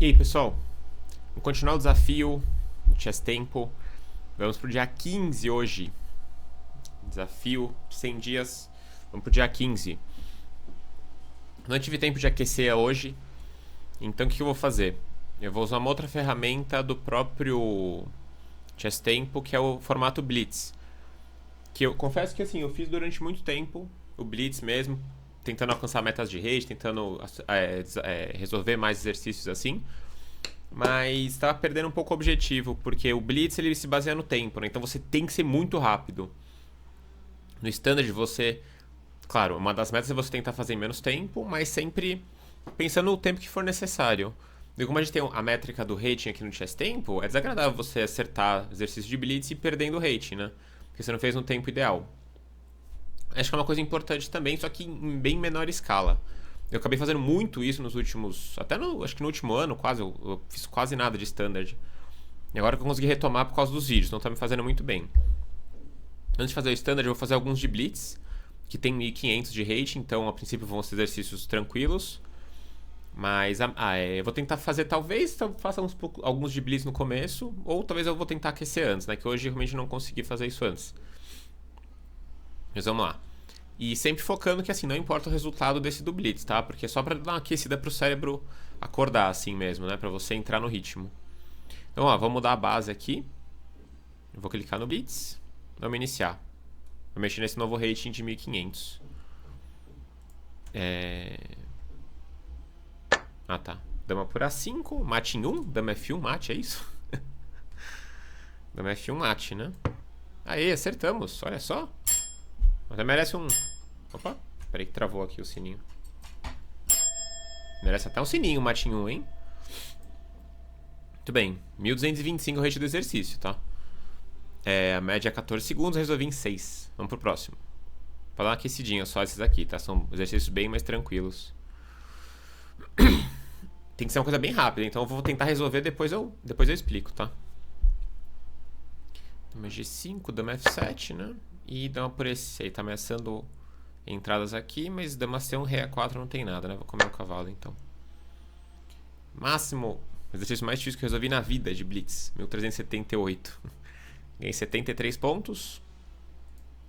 E aí, pessoal? Vamos continuar o desafio do Chess Tempo. Vamos pro dia 15 hoje. Desafio 100 dias. Vamos pro dia 15. Não tive tempo de aquecer hoje, então o que eu vou fazer? Eu vou usar uma outra ferramenta do próprio Chess Tempo, que é o formato Blitz. Que eu confesso que assim, eu fiz durante muito tempo o Blitz mesmo, tentando alcançar metas de rede, tentando resolver mais exercícios assim. Mas estava perdendo um pouco o objetivo, porque o Blitz ele se baseia no tempo, né? Então você tem que ser muito rápido. No Standard você, claro, uma das metas é você tentar fazer em menos tempo, mas sempre pensando no tempo que for necessário. E como a gente tem a métrica do rating aqui no Chess Tempo, é desagradável você acertar exercício de Blitz e perdendo o rating, né? Porque você não fez no tempo ideal. Acho que é uma coisa importante também, só que em bem menor escala. Eu acabei fazendo muito isso nos últimos. Até no. Acho que no último ano, quase. Eu fiz quase nada de standard. E agora que eu consegui retomar por causa dos vídeos, então tá me fazendo muito bem. Antes de fazer o standard, eu vou fazer alguns de blitz, que tem 1500 de rating, então a princípio vão ser exercícios tranquilos. Mas eu vou tentar fazer, talvez faça alguns de blitz no começo, ou talvez eu vou tentar aquecer antes, né? Que hoje realmente não consegui fazer isso antes. Mas vamos lá. E sempre focando que assim, não importa o resultado desse do Blitz, tá? Porque é só pra dar uma aquecida pro cérebro acordar assim mesmo, né? Pra você entrar no ritmo. Então, ó, vamos mudar a base aqui. Eu vou clicar no Blitz. Vamos iniciar. Vou mexer nesse novo rating de 1500. Ah, tá. Dama por A5, mate em 1. Dama F1, mate, é isso? Dama F1, mate, né? Aê, acertamos. Olha só. Até merece um... Opa, peraí que travou aqui o sininho. Merece até um sininho, mate em 1, hein? Muito bem. 1225 o rate do exercício, tá? A média é 14 segundos, resolvi em 6. Vamos pro próximo. Pra dar uma aquecidinha só esses aqui, tá? São exercícios bem mais tranquilos. Tem que ser uma coisa bem rápida, então eu vou tentar resolver, depois eu explico, tá? Dama G5, dama F7, né? E dama por E6. Tá ameaçando entradas aqui, mas dama C1, rei A4 não tem nada, né? Vou comer o cavalo, então. Máximo, exercício mais difícil que eu resolvi na vida de Blitz. 1378. Ganhei 73 pontos.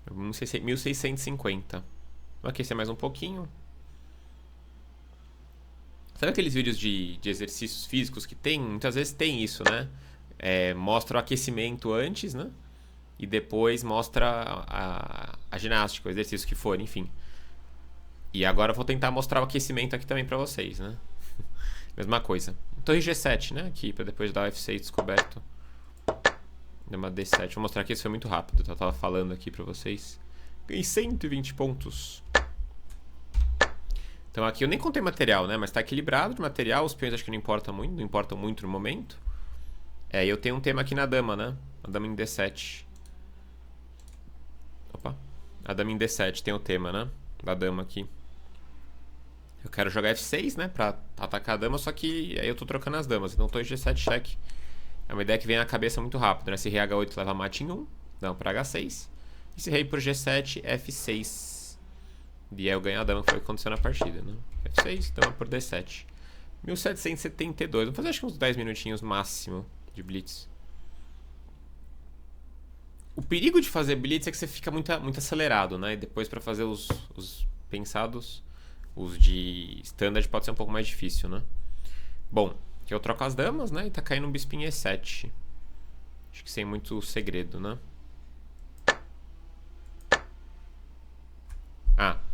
1650. Vou aquecer mais um pouquinho. Sabe aqueles vídeos de exercícios físicos que tem? Muitas vezes tem isso, né? Mostra o aquecimento antes, né? E depois mostra a ginástica, o exercício que for, enfim. E agora eu vou tentar mostrar o aquecimento aqui também pra vocês, né? Mesma coisa. Torre G7, né? Aqui, pra depois dar o F6 descoberto. Dama D7. Vou mostrar que isso foi muito rápido. Eu tava falando aqui pra vocês. Ganhei 120 pontos. Então aqui eu nem contei material, né? Mas tá equilibrado de material. Os peões acho que não importam muito no momento. E eu tenho um tema aqui na dama, né? A dama em D7. Opa. A dama em D7 tem o tema, né? Da dama aqui. Eu quero jogar F6, né? Pra atacar a dama, só que aí eu tô trocando as damas. Então torre G7 cheque. É uma ideia que vem na cabeça muito rápido, né? Se rei H8 leva mate em 1, dama por H6. E se rei por G7, F6. E aí eu ganho a dama, que foi o que aconteceu na partida, né? F6, dama por D7. 1772. Vou fazer acho que uns 10 minutinhos máximo de blitz. O perigo de fazer blitz é que você fica muito acelerado, né? E depois pra fazer os pensados, os de standard pode ser um pouco mais difícil, né? Bom, aqui eu troco as damas, né? E tá caindo um bispinho E7. Acho que sem muito segredo, né?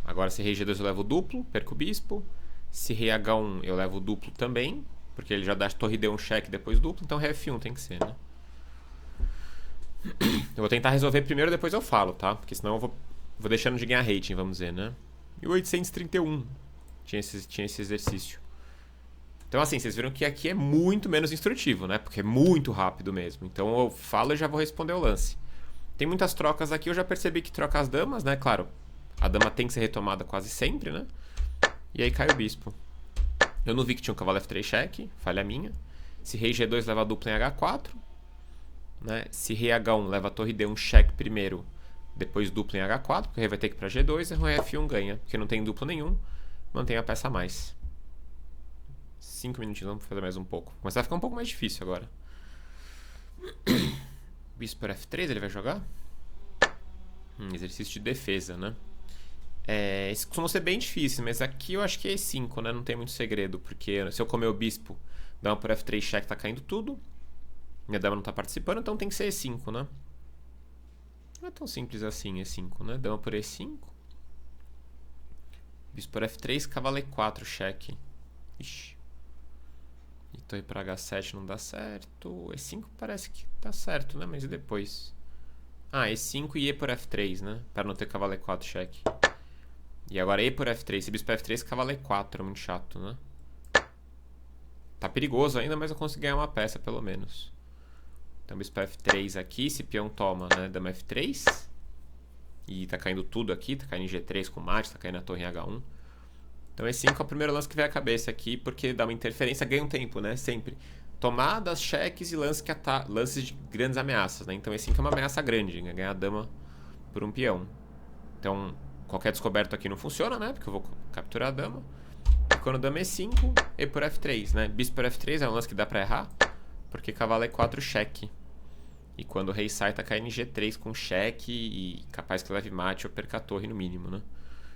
Agora se rei G2 eu levo duplo, perco o bispo. Se rei H1 eu levo duplo também, porque ele já dá torre D1 cheque depois duplo, então rei F1 tem que ser, né? Eu vou tentar resolver primeiro, depois eu falo, tá? Porque senão eu vou deixando de ganhar rating, vamos dizer, né? 1831 tinha esse exercício. Então assim, vocês viram que aqui é muito menos instrutivo, né? Porque é muito rápido mesmo. Então eu falo e já vou responder o lance. Tem muitas trocas aqui, eu já percebi que troca as damas, né? Claro, a dama tem que ser retomada quase sempre, né? E aí cai o bispo. Eu não vi que tinha um cavalo F3 cheque, falha minha. Se rei G2 leva dupla em H4, né? Se rei H1 leva a torre D1 cheque primeiro, depois dupla em H4, porque o rei vai ter que ir pra G2 e o rei F1 ganha, porque não tem duplo nenhum, mantém a peça a mais. 5 minutinhos, vamos fazer mais um pouco. Mas vai ficar um pouco mais difícil agora. Bispo por F3 ele vai jogar? Exercício de defesa, né? Esse costuma ser bem difícil, mas aqui eu acho que é E5, né? Não tem muito segredo, porque se eu comer o bispo, dama por F3, cheque, tá caindo tudo. Minha dama não tá participando, então tem que ser E5, né? Não é tão simples assim, E5, né? Dama por E5. Bispo por F3, cavalo E4, cheque. Ixi. E torre para H7 não dá certo. E5 parece que tá certo, né? Mas e depois? E5 e E por F3, né? Para não ter cavalo E4, cheque. E agora E por F3. Se bispo F3, cavalo E4. É muito chato, né? Tá perigoso ainda, mas eu consigo ganhar uma peça, pelo menos. Então bispo F3 aqui. Esse peão toma, né? Dama F3. E tá caindo tudo aqui. Tá caindo em G3 com mate. Tá caindo na torre em H1. Então E5 é o primeiro lance que vem à cabeça aqui, porque dá uma interferência, ganha um tempo, né? Sempre. Tomadas, cheques e lances de grandes ameaças, né? Então E5 é uma ameaça grande, né? Ganhar a dama por um peão. Então, qualquer descoberto aqui não funciona, né? Porque eu vou capturar a dama. E quando dama E5, E por F3, né? Bispo por F3 é um lance que dá pra errar, porque cavalo E4 cheque. E quando o rei sai, tá caindo em G3 com cheque e capaz que leve mate ou perca a torre no mínimo, né?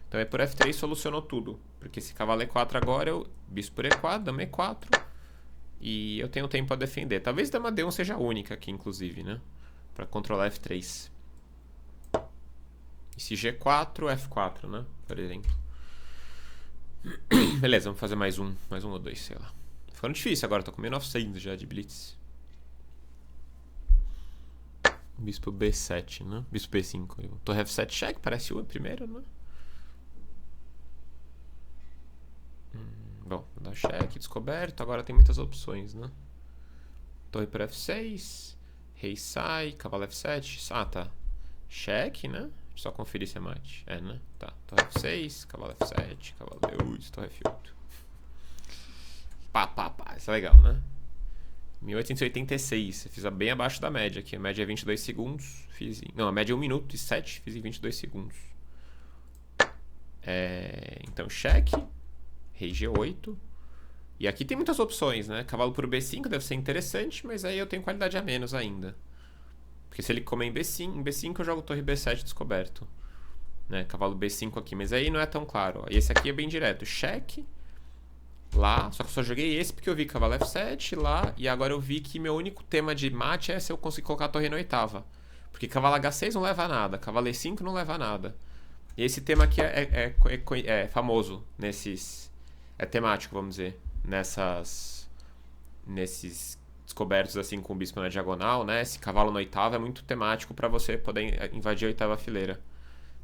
Então E por F3 solucionou tudo. Porque esse cavalo E4 agora, eu bispo por E4, dama E4. E eu tenho tempo a defender. Talvez dama D1 seja a única aqui, inclusive, né? Pra controlar F3. E se G4, F4, né? Por exemplo. Beleza, vamos fazer mais um ou dois, sei lá. Tá ficando difícil agora, tô com 1900 já de blitz. Bispo B7, né? Bispo B5. Torre F7 cheque, parece o primeiro, né? Bom, vou dar cheque, descoberto. Agora tem muitas opções, né? Torre por F6. Rei sai, cavalo F7. Tá. Cheque, né? Só conferir se é mate. Né? Tá. Torre F6, cavalo F7, cavalo D8, torre F8. Pá. Isso é legal, né? 1886. Eu fiz bem abaixo da média aqui. A média é 22 segundos. A média é 1 minuto e 7. Fiz em 22 segundos. Então, cheque. Rei G8. E aqui tem muitas opções, né? Cavalo por B5 deve ser interessante, mas aí eu tenho qualidade a menos ainda. Porque se ele comer em B5 eu jogo torre B7 descoberto. Né? Cavalo B5 aqui, mas aí não é tão claro. E esse aqui é bem direto. Cheque. Lá, só que eu só joguei esse porque eu vi cavalo F7 lá. E agora eu vi que meu único tema de mate é se eu conseguir colocar a torre na oitava. Porque cavalo H6 não leva a nada. Cavalo E5 não leva a nada. E esse tema aqui é famoso nesses... É temático, vamos dizer, nesses descobertos assim com o bispo na diagonal, né? Esse cavalo na oitava é muito temático para você poder invadir a oitava fileira.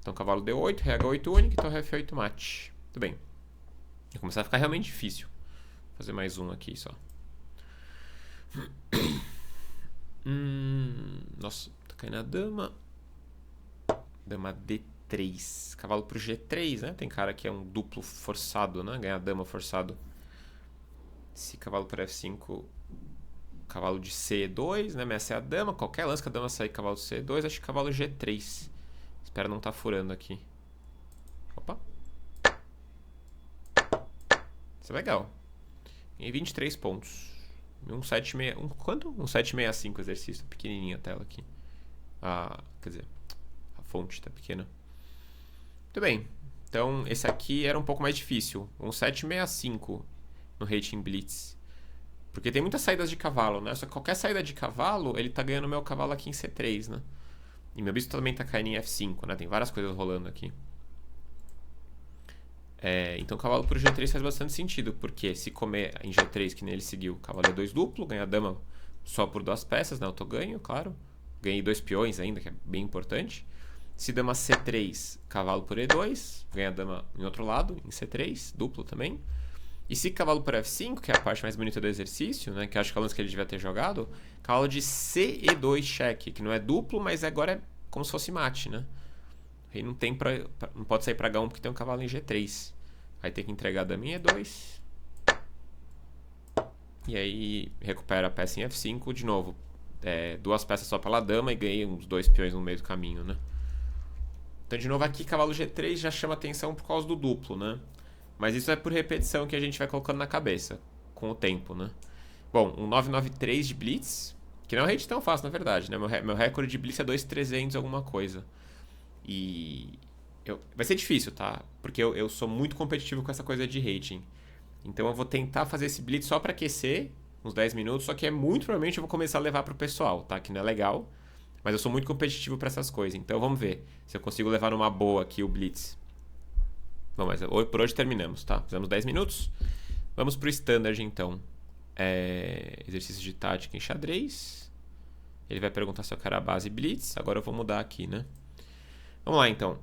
Então cavalo D8, rei H8 único e torre F8 mate. Tudo bem. Vai começar a ficar realmente difícil. Vou fazer mais um aqui só. Nossa, tá caindo a dama. Dama D3. Cavalo pro G3, né? Tem cara que é um duplo forçado, né? Ganhar dama forçado. Se cavalo por F5, cavalo de C2, né? Ameaça é a dama. Qualquer lance que a dama sair cavalo de C2, acho que cavalo G3. Espero não tá furando aqui. Opa. Isso é legal. Ganhei 23 pontos. Quanto? 765 exercício. Pequenininha a tela aqui. Quer dizer, a fonte tá pequena. Muito bem. Então, esse aqui era um pouco mais difícil. 765 no rating blitz. Porque tem muitas saídas de cavalo, né? Só que qualquer saída de cavalo, ele tá ganhando meu cavalo aqui em C3, né? E meu bispo também tá caindo em F5, né? Tem várias coisas rolando aqui. Então cavalo por G3 faz bastante sentido. Porque se comer em G3, que nem ele seguiu, cavalo E2 duplo, ganha dama só por 2 peças, né? Eu tô ganho, claro. Ganhei 2 peões ainda, que é bem importante. Se dama C3, cavalo por E2, ganha dama em outro lado, em C3, duplo também. E se cavalo por F5, que é a parte mais bonita do exercício, né, que acho que é o lance que ele devia ter jogado, cavalo de C E2 cheque, que não é duplo, mas agora é como se fosse mate, né? Aí não pode sair pra H1 porque tem um cavalo em G3. Aí tem que entregar a dama em E2. E aí recupera a peça em F5 de novo. 2 peças só pela dama e ganhei uns 2 peões no meio do caminho, né? Então, de novo, aqui, cavalo G3 já chama atenção por causa do duplo, né? Mas isso é por repetição que a gente vai colocando na cabeça. com o tempo, né? Bom, um 993 de Blitz, que não é um rate tão fácil, na verdade, né? Meu recorde de Blitz é 2.300 alguma coisa. E vai ser difícil, tá? Porque eu sou muito competitivo com essa coisa de rating. Então eu vou tentar fazer esse Blitz só pra aquecer, uns 10 minutos, só que muito provavelmente eu vou começar a levar pro pessoal, tá? Que não é legal, mas eu sou muito competitivo pra essas coisas. Então vamos ver se eu consigo levar numa boa aqui o Blitz. Bom, mas por hoje terminamos, tá? Fizemos 10 minutos. Vamos pro Standard, então. Exercício de tática em xadrez. Ele vai perguntar se eu quero a base Blitz. Agora eu vou mudar aqui, né? Vamos lá, então.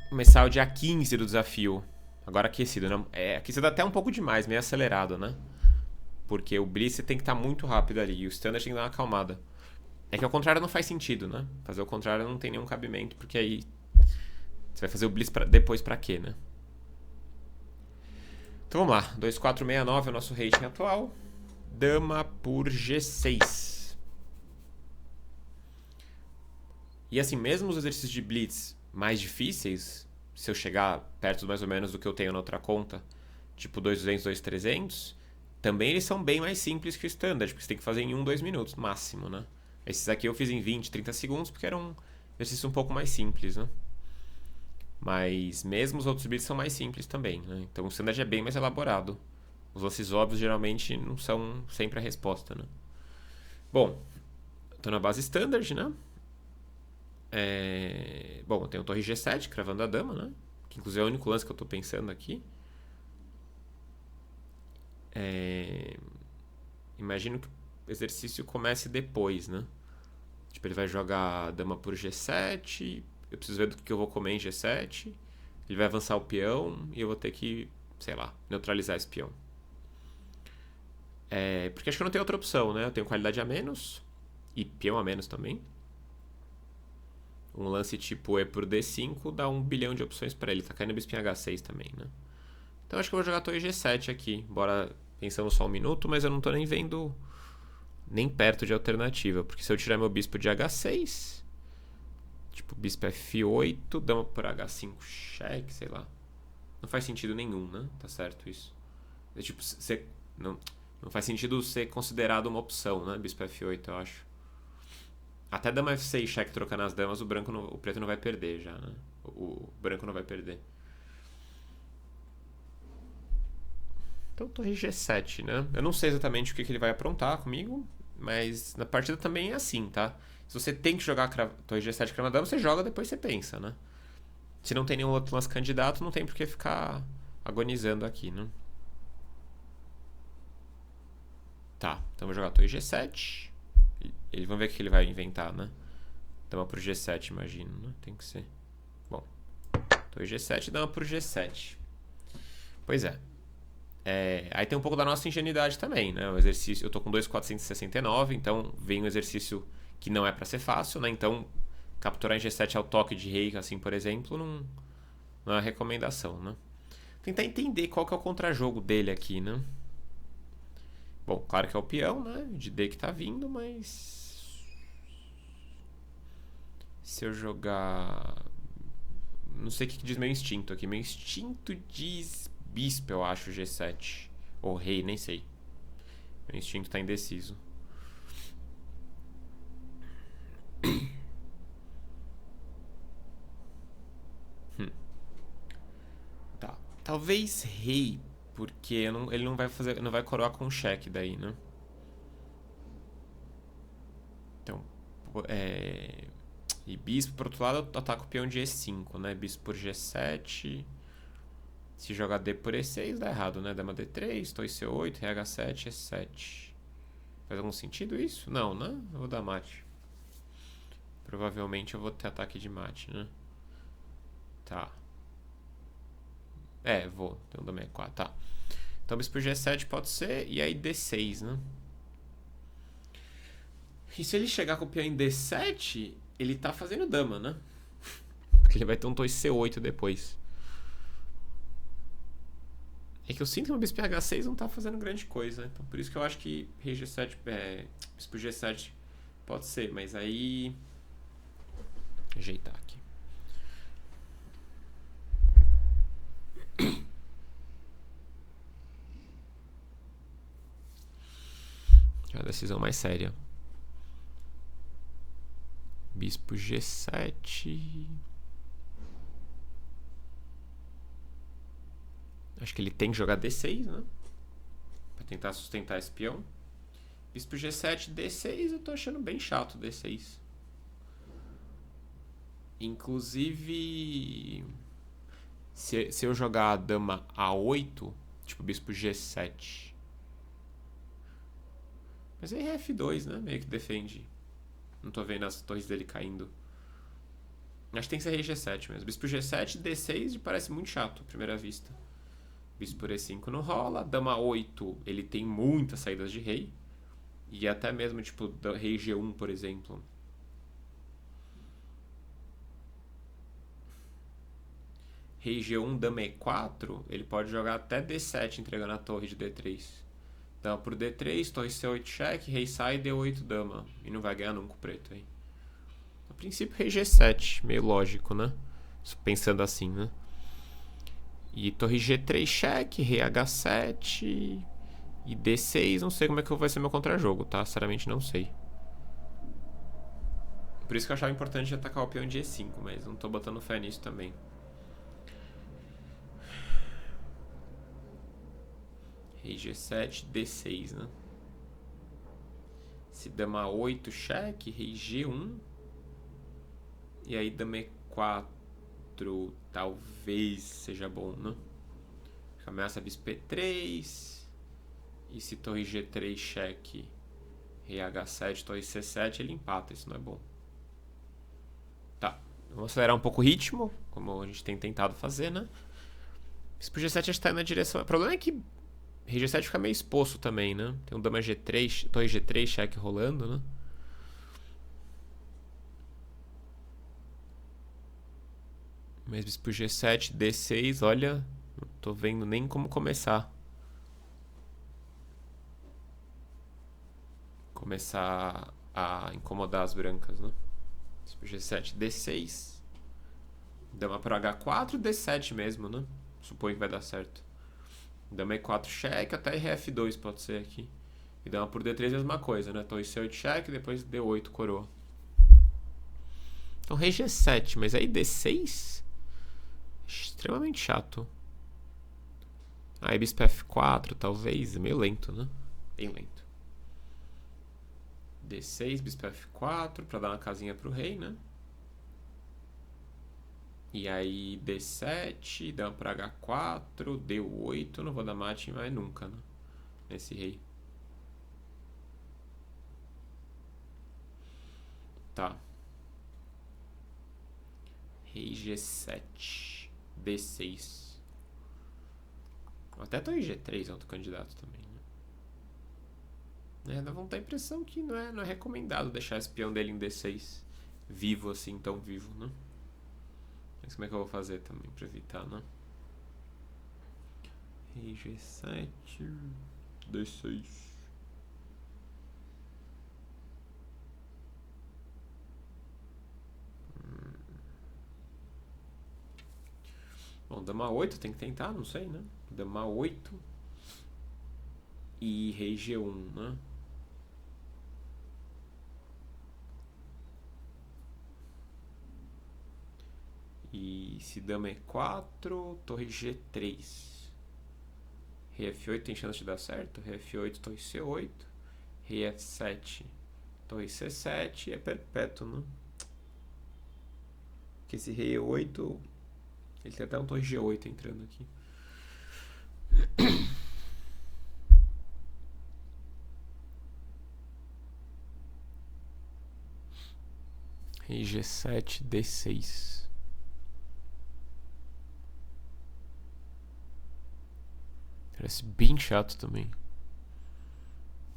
Começar o dia 15 do desafio. Agora aquecido, né? Aquecido até um pouco demais, meio acelerado, né? Porque o Blitz tem que estar muito rápido ali. E o Standard tem que dar uma acalmada. É que ao contrário não faz sentido, né? Fazer o contrário não tem nenhum cabimento. Porque aí você vai fazer o Blitz depois pra quê, né? Então vamos lá. 2469 é o nosso rating atual. Dama por G6. E assim, mesmo os exercícios de Blitz mais difíceis, se eu chegar perto mais ou menos do que eu tenho na outra conta, tipo 2.200, 2.300, também eles são bem mais simples que o Standard, porque você tem que fazer em 1, 2 minutos, máximo, né? Esses aqui eu fiz em 20, 30 segundos, porque era um exercício um pouco mais simples, né? Mas mesmo os outros Blitz são mais simples também, né? Então o Standard é bem mais elaborado. Os lances óbvios geralmente não são sempre a resposta, né? Bom, tô na base Standard, né? Bom, eu tenho o torre G7 cravando a dama, né? Que inclusive é o único lance que eu tô pensando aqui. Imagino que o exercício comece depois, né? Tipo, ele vai jogar a dama por G7. Eu preciso ver do que eu vou comer em G7. Ele vai avançar o peão e eu vou ter que, sei lá, neutralizar esse peão. Porque acho que eu não tenho outra opção, né? Eu tenho qualidade a menos e peão a menos também. Um lance tipo E por D5 dá 1 bilhão de opções pra ele. Tá caindo bispo em H6 também, né? Então acho que eu vou jogar torre G7 aqui. Bora, pensamos só um minuto, mas eu não tô nem vendo nem perto de alternativa. Porque se eu tirar meu bispo de H6, tipo bispo F8, dama por H5, cheque, sei lá. Não faz sentido nenhum, né? Tá certo isso. Tipo, não faz sentido ser considerado uma opção, né? Bispo F8, eu acho. Até dama F6, cheque trocando as damas, o preto não vai perder já, né? O branco não vai perder. Então torre G7, né? Eu não sei exatamente o que ele vai aprontar comigo, mas na partida também é assim, tá? Se você tem que jogar torre G7 cravando dama, você joga, depois você pensa, né? Se não tem nenhum outro lance candidato, não tem por que ficar agonizando aqui, né? Tá, então vou jogar torre G7. Eles vão ver o que ele vai inventar, né? Dama pro G7, imagino, né? Tem que ser. Bom, torre G7, dama pro G7. Pois é. Aí tem um pouco da nossa ingenuidade também, né? O exercício, eu tô com 2.469, então vem um exercício que não é pra ser fácil, né? Então, capturar em G7 ao toque de rei, assim, por exemplo, não é recomendação, né? Tentar entender qual que é o contrajogo dele aqui, né? Bom, claro que é o peão, né? De D que tá vindo, mas... Se eu jogar... Não sei o que diz meu instinto aqui. Meu instinto diz bispo, eu acho, G7. Ou rei, nem sei. Meu instinto tá indeciso. Tá. Talvez rei, porque ele não vai coroar com cheque daí, né? Então, e bispo, por outro lado, eu ataco o peão de E5, né? Bispo por G7. Se jogar D por E6, dá errado, né? Dama D3, torre C8, rei H7, E7. Faz algum sentido isso? Não, né? Eu vou dar mate. Provavelmente eu vou ter ataque de mate, né? Tá. Vou. Então dama E4, tá. Então bispo por G7 pode ser, e aí D6, né? E se ele chegar com o peão em D7, ele tá fazendo dama, né? Porque ele vai ter um torre C8 depois. É que eu sinto que o bispo H6 não tá fazendo grande coisa. Então por isso que eu acho que rei G7, bispo G7 pode ser. Mas aí... Ajeitar aqui. Que é uma decisão mais séria. Bispo G7. Acho que ele tem que jogar D6, né? Pra tentar sustentar esse peão. Bispo G7, D6, eu tô achando bem chato D6. Inclusive, se eu jogar a dama A8, tipo bispo G7. Mas aí é F2, né? Meio que defende. Não tô vendo as torres dele caindo. Acho que tem que ser rei G7 mesmo. Bispo G7, D6 parece muito chato à primeira vista. Bispo por E5 não rola. Dama 8, ele tem muitas saídas de rei. E até mesmo, tipo, rei G1, por exemplo. Rei G1, dama E4, ele pode jogar até D7, entregando a torre de D3. Dama por D3, torre C8 cheque, rei sai, D8 dama. E não vai ganhar nunca o preto aí. A princípio, rei G7, meio lógico, né? Pensando assim, né? E torre G3 cheque, rei H7 e D6. Não sei como é que vai ser meu contra-jogo, tá? Sinceramente, não sei. Por isso que eu achava importante atacar o peão de E5, mas não tô botando fé nisso também. Rei G7, D6, né? Se dama 8 cheque, rei G1. E aí dama E4 talvez seja bom, né? Ameaça bispo E3. E se torre G3 cheque, rei H7, torre C7, ele empata, isso não é bom. Tá, vamos acelerar um pouco o ritmo, como a gente tem tentado fazer, né? Bispo G7 está indo na direção... O problema é que rei G7 fica meio exposto também, né? Tem um dama G3, torre G3 cheque rolando, né? Mas bispo G7, D6, olha, não tô vendo nem como começar. Começar a incomodar as brancas, né? Bispo G7, D6. Dama para H4, D7 mesmo, né? Suponho que vai dar certo. Dama E4 cheque, até F2 pode ser aqui. E dama por D3 é a mesma coisa, né? Torre C8 cheque, depois D8 coroa. Então rei G7, mas aí D6? Extremamente chato. Aí bispo F4, talvez. É meio lento, né? Bem lento. D6, bispo F4, pra dar uma casinha pro rei, né? E aí D7, dama pra H4, D8. Não vou dar mate mais nunca, né? Nesse rei. Tá. Rei G7. D6. Até torre G3 é outro candidato também, né? Nós vamos ter a impressão que não é recomendado deixar esse peão dele em D6 vivo assim, tão vivo, né? Mas como é que eu vou fazer também pra evitar, né? Rei G7, D6. Bom, dama 8 tem que tentar, não sei, né? Dama 8 e rei G1, né? E se dama E4, torre G3. Rei F8 tem chance de dar certo. Rei F8, torre C8. Rei F7, torre C7. É perpétuo, né? Porque esse rei E8... Ele tem até um torre G8 entrando aqui. Rei G7, D6. Parece bem chato também.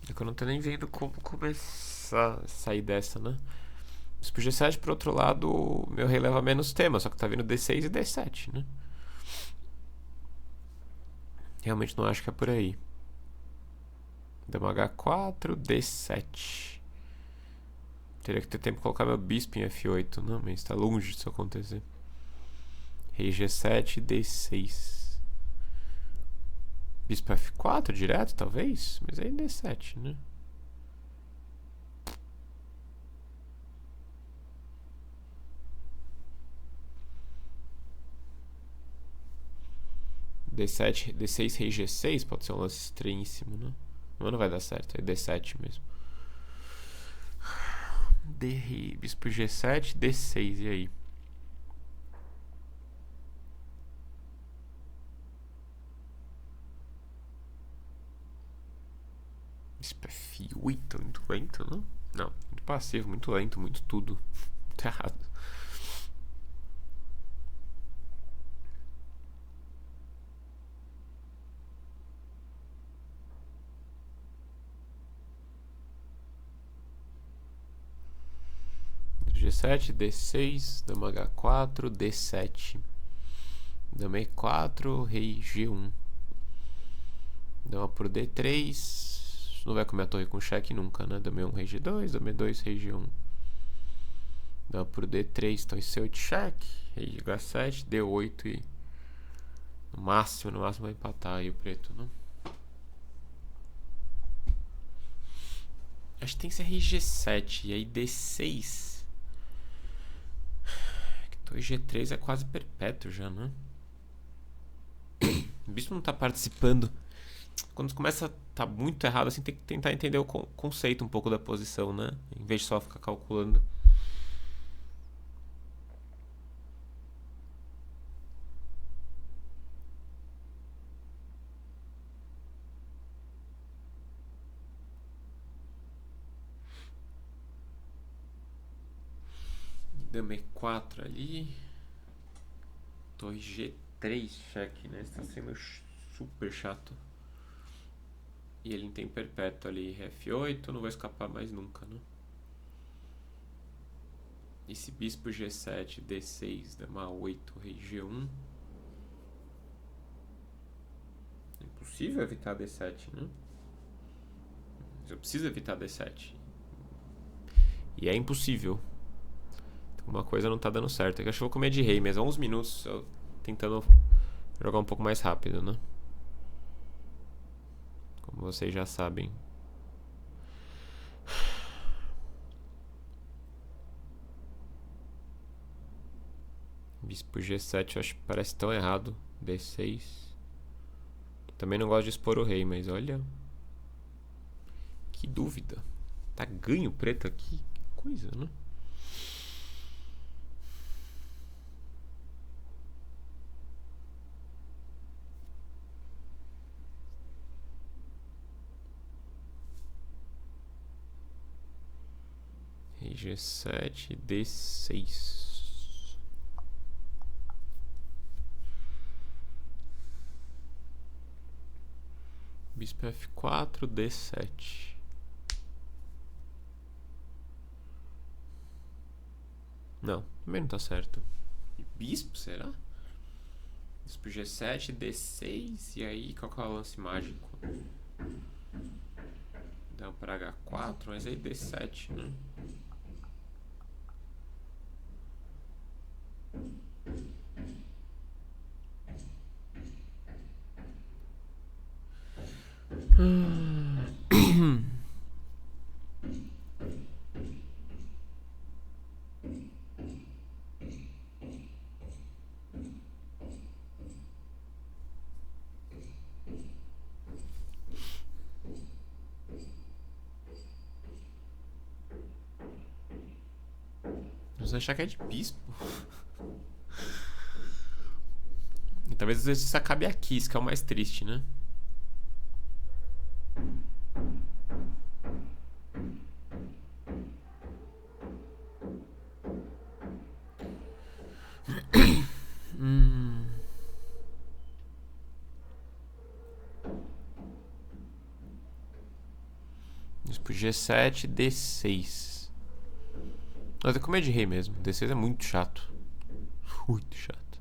É que eu não tô nem vendo como começar a sair dessa, né? Bispo G7, por outro lado, meu rei leva menos tema, só que tá vindo D6 e D7, né? Realmente não acho que é por aí. Dama H4, D7. Teria que ter tempo de colocar meu bispo em F8, não, mas tá longe disso acontecer. Rei G7, D6. Bispo F4 direto, talvez? Mas aí D7, né? D7, D6, rei G6 pode ser um lance estranhíssimo, né? Mas não vai dar certo, é D7 mesmo. D rei, bispo G7, D6, e aí? Bispo F8, muito lento, não? Não, muito passivo, muito lento, muito tudo. Muito errado. G7, D6, dama H4, D7. Dama E4, rei G1. Dama por D3. Não vai comer a torre com cheque nunca, né? Dama E1, rei G2, dama E2, rei G1. Dama por D3, então C8 cheque. Rei H7, D8 e... No máximo vai empatar aí o preto, né? Acho que tem que ser rei G7 e aí D6. Torre G3 é quase perpétuo já, né? O bispo não tá participando. Quando começa a tá muito errado, assim, tem que tentar entender o conceito um pouco da posição, né? Em vez de só ficar calculando. Dama E4 ali. Torre G3 cheque, né? Está sendo super chato. E ele tem perpétuo ali. F8, não vai escapar mais nunca, né? Esse bispo G7, D6, dama 8, rei G1. É impossível evitar D7, né? Eu preciso evitar D7. E é impossível. Uma coisa não tá dando certo. Eu acho que eu vou comer de rei, mas há uns minutos eu tentando jogar um pouco mais rápido, né? Como vocês já sabem. Bispo G7 eu acho que parece tão errado. D6. Também não gosto de expor o rei, mas olha. Que dúvida. Tá ganho preto aqui? Que coisa, né? Rei G7, D6. Bispo F4, D7. Não, também não tá certo. E bispo, será? Bispo G7, D6. E aí, qual que é o lance mágico? Dá pra H4, mas aí D7, né? Vamos achar que é de bispo. E talvez às vezes isso acabe aqui, isso que é o mais triste, né? Bispo G7, D6. Mas é como é de rei mesmo. D6 é muito chato. Muito chato.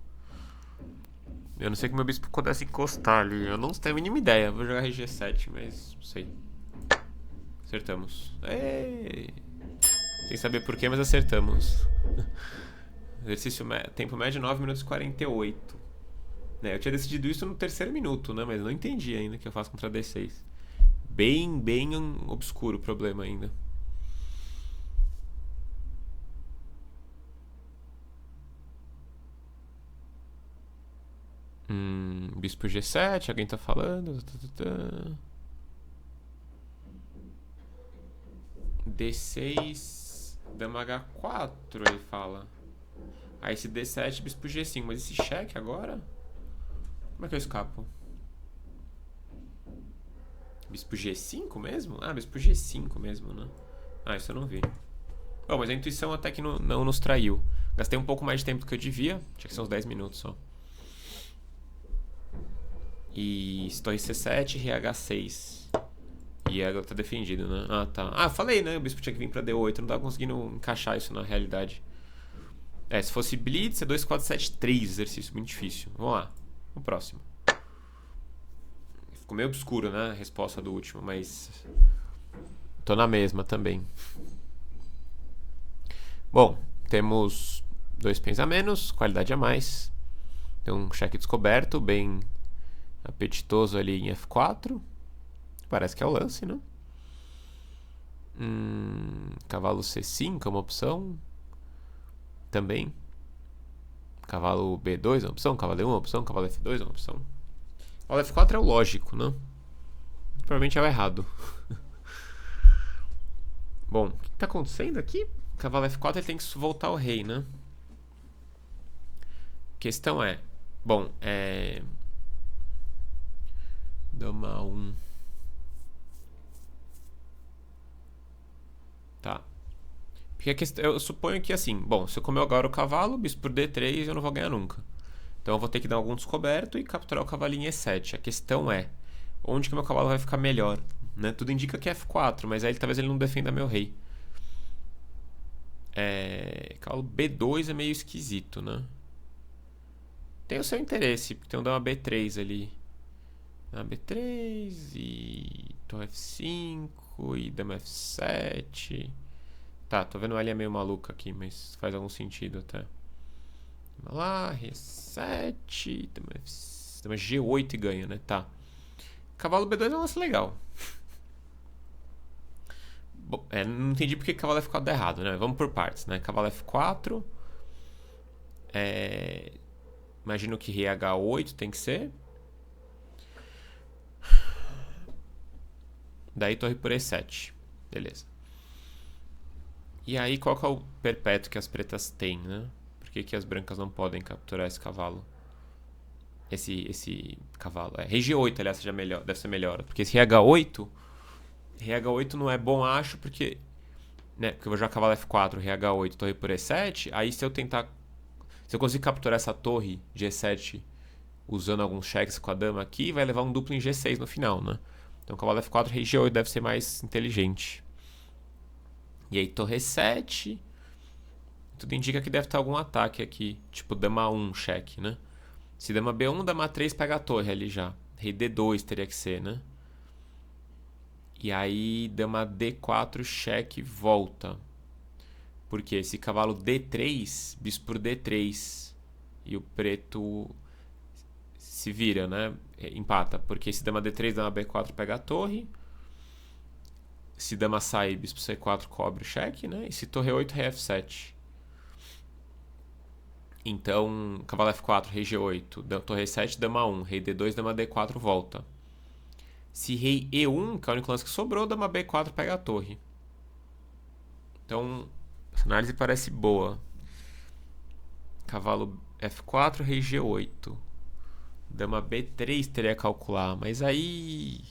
Eu não sei que meu bispo pudesse encostar ali. Eu não tenho a mínima ideia. Vou jogar rei G7, mas não sei. Acertamos. Ei! Sem saber porquê, mas acertamos. Exercício tempo médio 9 minutos e 48. Eu tinha decidido isso no terceiro minuto, né? Mas não entendi ainda o que eu faço contra D6. Bem obscuro o problema ainda. Bispo G7, alguém tá falando. D6, dama H4, ele fala. Aí esse D7, bispo G5. Mas esse cheque agora? Como é que eu escapo? Bispo G5 mesmo? Ah, bispo G5 mesmo, né? Ah, isso eu não vi. Bom, mas a intuição até que não nos traiu. Gastei um pouco mais de tempo do que eu devia. Tinha que ser uns 10 minutos só. E torre C7, rei H6. E agora tá defendido, né? Ah, tá. Ah, falei, né? O bispo tinha que vir pra D8. Não tava conseguindo encaixar isso na realidade. Se fosse Blitz, é 2, 4, 7, 3. Exercício muito difícil. Vamos lá. O próximo. Ficou meio obscuro, né? A resposta do último, mas... tô na mesma também. Bom, temos 2 pens a menos, qualidade a mais. Tem um cheque descoberto, bem apetitoso ali em F4. Parece que é o lance, né? Cavalo C5 é uma opção. Também. Cavalo B2 é uma opção. Cavalo E1 é uma opção. Cavalo F2 é uma opção. O F4 é o lógico, né? Provavelmente é o errado. Bom, o que está acontecendo aqui? Cavalo F4 ele tem que voltar ao rei, né? A questão é... Bom, dama 1. Tá. Porque a questão, eu suponho que assim... Bom, se eu comer agora o cavalo, bispo por D3, eu não vou ganhar nunca. Então eu vou ter que dar algum descoberto e capturar o cavalinho E7. A questão é... Onde que meu cavalo vai ficar melhor? Né? Tudo indica que é F4, mas aí talvez ele não defenda meu rei. Cavalo B2 é meio esquisito, né? Tem o seu interesse, porque tem um dama B3 ali. Dama B3 e torre F5 e dama F7. Tá, tô vendo a linha meio maluca aqui, mas faz algum sentido até. Vamos lá, rei 7, dama G8 e ganha, né? Tá. Cavalo B2 é um lance legal. Bom, não entendi porque cavalo F4 dá errado, né? Vamos por partes, né? Cavalo F4. Imagino que rei H8 tem que ser. Daí torre por E7. Beleza. E aí qual que é o perpétuo que as pretas têm, né? Por que as brancas não podem capturar esse cavalo? Esse cavalo. Rei G8, aliás, deve ser melhor. Porque esse rei H8 não é bom, acho, porque... Né, porque eu vou jogar cavalo F4, rei H8, torre por E7. Aí se eu conseguir capturar essa torre de E7 usando alguns cheques com a dama aqui, vai levar um duplo em G6 no final, né? Então cavalo F4, rei G8 deve ser mais inteligente. E aí torre E7. Tudo indica que deve ter algum ataque aqui. Tipo dama 1, cheque, né? Se dama B1, dama 3 pega a torre ali já. Rei D2 teria que ser, né? E aí dama D4, cheque, volta. Porque esse cavalo D3, bispo por D3. E o preto se vira, né? Empata. Porque se dama D3, dama B4 pega a torre. Se dama sai, bispo C4 cobre o cheque, né? E se torre 8, rei F7. Então, cavalo F4, rei G8, torre E7, dama 1, rei D2, dama D4 volta. Se rei E1, que é o único lance que sobrou, dama B4 pega a torre. Então, essa análise parece boa. Cavalo F4, rei G8. Dama B3 teria que calcular, mas aí...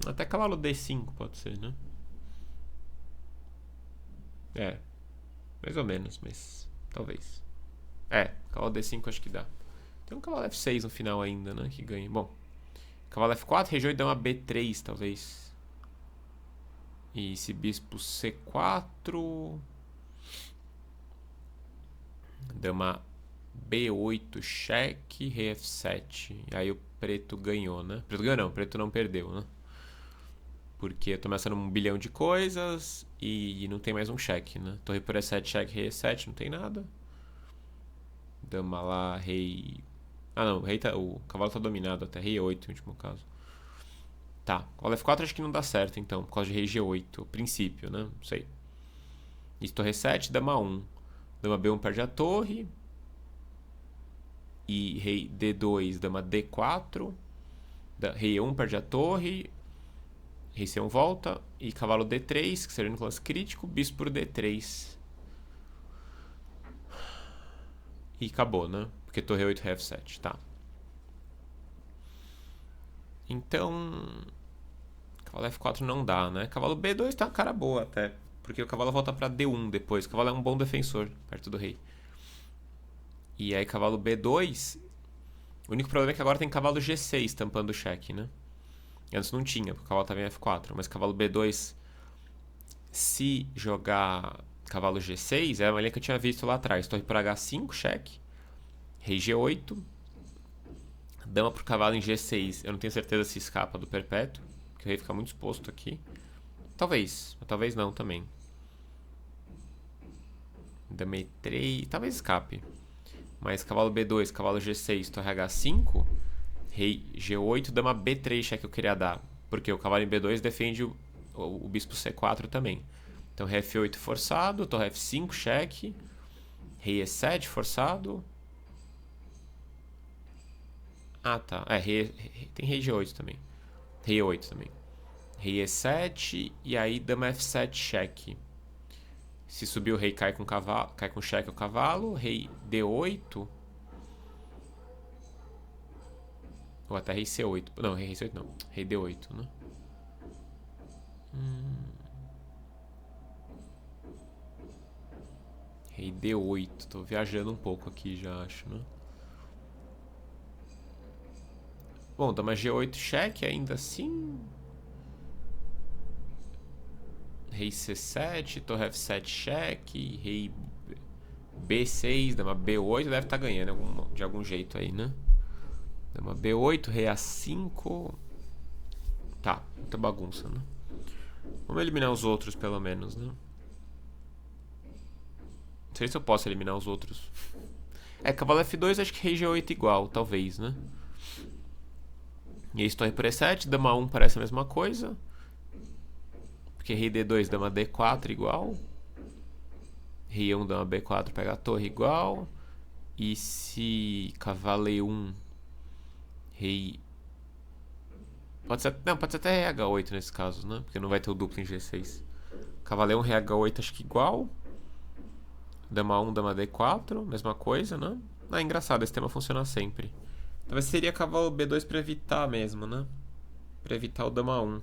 Até cavalo D5 pode ser, né? Mais ou menos, mas talvez. Cavalo D5 acho que dá. Tem um cavalo F6 no final ainda, né? Que ganha. Bom, cavalo F4, rei G8 dama B3, talvez. E esse bispo C4... Dama B8, cheque, rei F7. E aí o preto ganhou, né? Preto ganhou não, preto não perdeu, né? Porque eu tô ameaçando um bilhão de coisas e não tem mais um cheque, né? Torre por E7, cheque, rei E7, não tem nada. Dama lá, rei... Ah, não, o cavalo tá dominado até rei 8 no último caso. Tá, cavalo F4 acho que não dá certo, então, por causa de rei G8, princípio, né? Não sei. Isso, torre 7, dama 1. Dama B1 perde a torre. e rei D2, dama D4. Rei E1 perde a torre. Rei C1 volta. E cavalo D3, que seria o único lance crítico. Bispo por D3. E acabou, né? Porque torre 8, rei F7, tá. Então... Cavalo F4 não dá, né? Cavalo B2 tá uma cara boa até. Porque o cavalo volta pra D1 depois. O cavalo é um bom defensor perto do rei. E aí cavalo B2... O único problema é que agora tem cavalo G6 tampando o cheque, né? Antes não tinha, porque o cavalo estava em F4. Mas cavalo B2, se jogar cavalo G6, é uma linha que eu tinha visto lá atrás. Torre por H5, cheque. Rei G8. Dama pro cavalo em G6. Eu não tenho certeza se escapa do perpétuo, porque o rei fica muito exposto aqui. Talvez, mas talvez não também. Dama E3, talvez escape. Mas cavalo B2, cavalo G6, torre H5, rei G8, dama B3, cheque que eu queria dar. Porque o cavalo em B2 defende o bispo C4 também. Então rei F8 forçado, torre F5, cheque. Rei E7 forçado. Ah, tá. Tem rei G8 também. Rei E8 também. Rei E7 e aí dama F7, cheque. Se subir o rei cai com cavalo, cai com cheque o cavalo. Rei D8. Ou até rei C8. Não, rei C8 não. Rei D8, né? Rei D8. Tô viajando um pouco aqui já, acho, né? Bom, dama G8 cheque ainda assim. Rei C7, torre F7 cheque, rei B6, dama B8, deve estar ganhando de algum jeito aí, né? Dama B8, rei A5. Tá, muita bagunça, né? Vamos eliminar os outros pelo menos, né? Não sei se eu posso eliminar os outros. Cavalo F2, acho que rei G8 igual, talvez, né? E aí torre por E7, dama 1 parece a mesma coisa. Porque rei D2, dama D4 igual. Rei E1, dama B4 pega a torre igual. E se cavalo E1, rei... Pode ser até rei H8 nesse caso, né? Porque não vai ter o duplo em G6. Cavalo E1, rei H8 acho que igual. Dama 1, dama D4, mesma coisa, né? Ah, engraçado, esse tema funciona sempre. Talvez seria cavalo B2 pra evitar mesmo, né? Pra evitar o dama 1.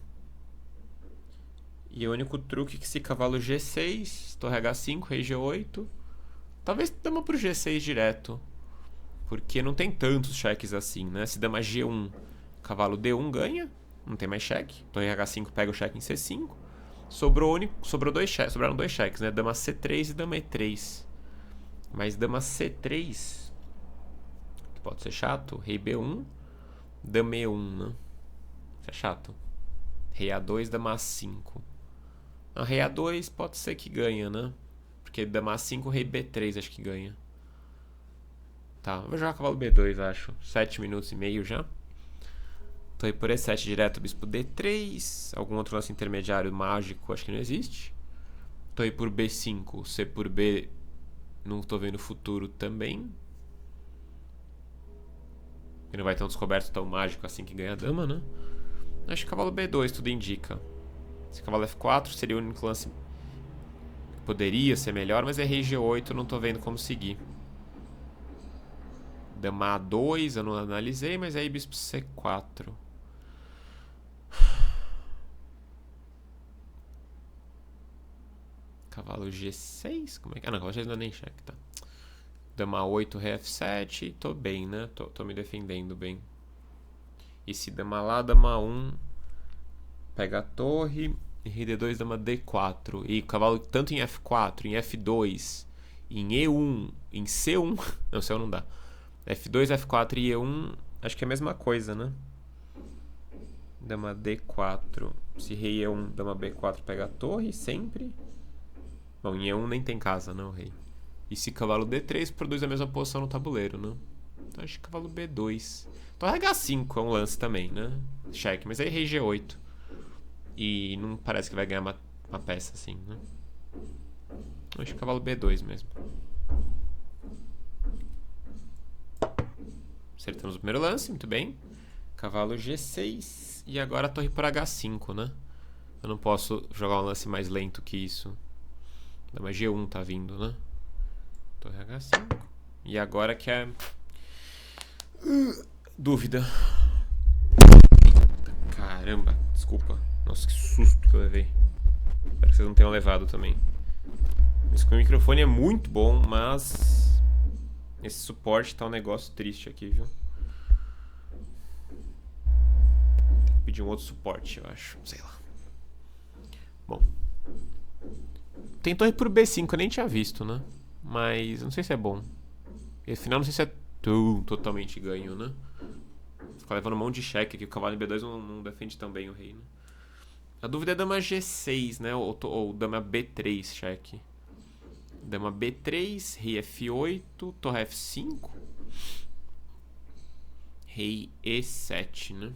E o único truque é que se cavalo G6, torre H5, rei G8, talvez dama pro G6 direto. Porque não tem tantos cheques assim, né? Se dama G1, cavalo D1 ganha, não tem mais cheque. Torre H5 pega o cheque em C5. Sobraram dois cheques, né? Dama C3 e dama E3. Mas dama C3, que pode ser chato, rei B1, dama E1, né? Isso é chato. Rei A2, dama A5. A rei A2 pode ser que ganha, né? Porque dama A5, rei B3 acho que ganha. Tá, vou jogar cavalo B2, acho. 7 minutos e meio já. Torre por E7 direto, bispo D3. Algum outro lance intermediário mágico, acho que não existe. Torre por B5, C por B. Não tô vendo futuro também. E não vai ter um descoberto tão mágico assim que ganha a dama, né? Acho que cavalo B2 tudo indica. Esse cavalo F4 seria o único lance que poderia ser melhor, mas é rei G8, não tô vendo como seguir. Dama A2, eu não analisei, mas aí bispo C4. Cavalo G6? Como é que... Ah, não, cavalo G6 não é nem cheque, tá. Dama 8, rei F7, tô bem, né? Tô me defendendo bem. E se dama lá, dama 1, pega a torre, e rei D2, dama D4. E cavalo tanto em F4, em F2, em E1, em C1... Não, C1 não dá. F2, F4 e E1, acho que é a mesma coisa, né? Dama D4. Se rei E1, dama B4 pega a torre, sempre. Bom, em E1 nem tem casa, não, rei. E se cavalo D3 produz a mesma posição no tabuleiro, né? Então acho que cavalo B2. Torre H5 é um lance também, né? Cheque, mas aí rei G8. E não parece que vai ganhar uma peça assim, né? Acho que cavalo B2 mesmo. Acertamos o primeiro lance, muito bem. Cavalo G6. E agora a torre por H5, né? Eu não posso jogar um lance mais lento que isso. Dama G1 tá vindo, né? Torre H5. E agora que é... dúvida. Caramba, desculpa. Nossa, que susto que eu levei. Espero que vocês não tenham levado também. O microfone é muito bom, mas... esse suporte tá um negócio triste aqui, viu? Tem que pedir um outro suporte, eu acho. Sei lá. Bom. Tem torre por B5, eu nem tinha visto, né? Mas não sei se é bom. E afinal, não sei se é totalmente ganho, né? Ficar levando um monte de cheque aqui. O cavalo em B2 não defende tão bem o rei, né? A dúvida é dama G6, né? Ou dama B3 cheque. Dama B3, rei F8, torre F5. Rei E7, né?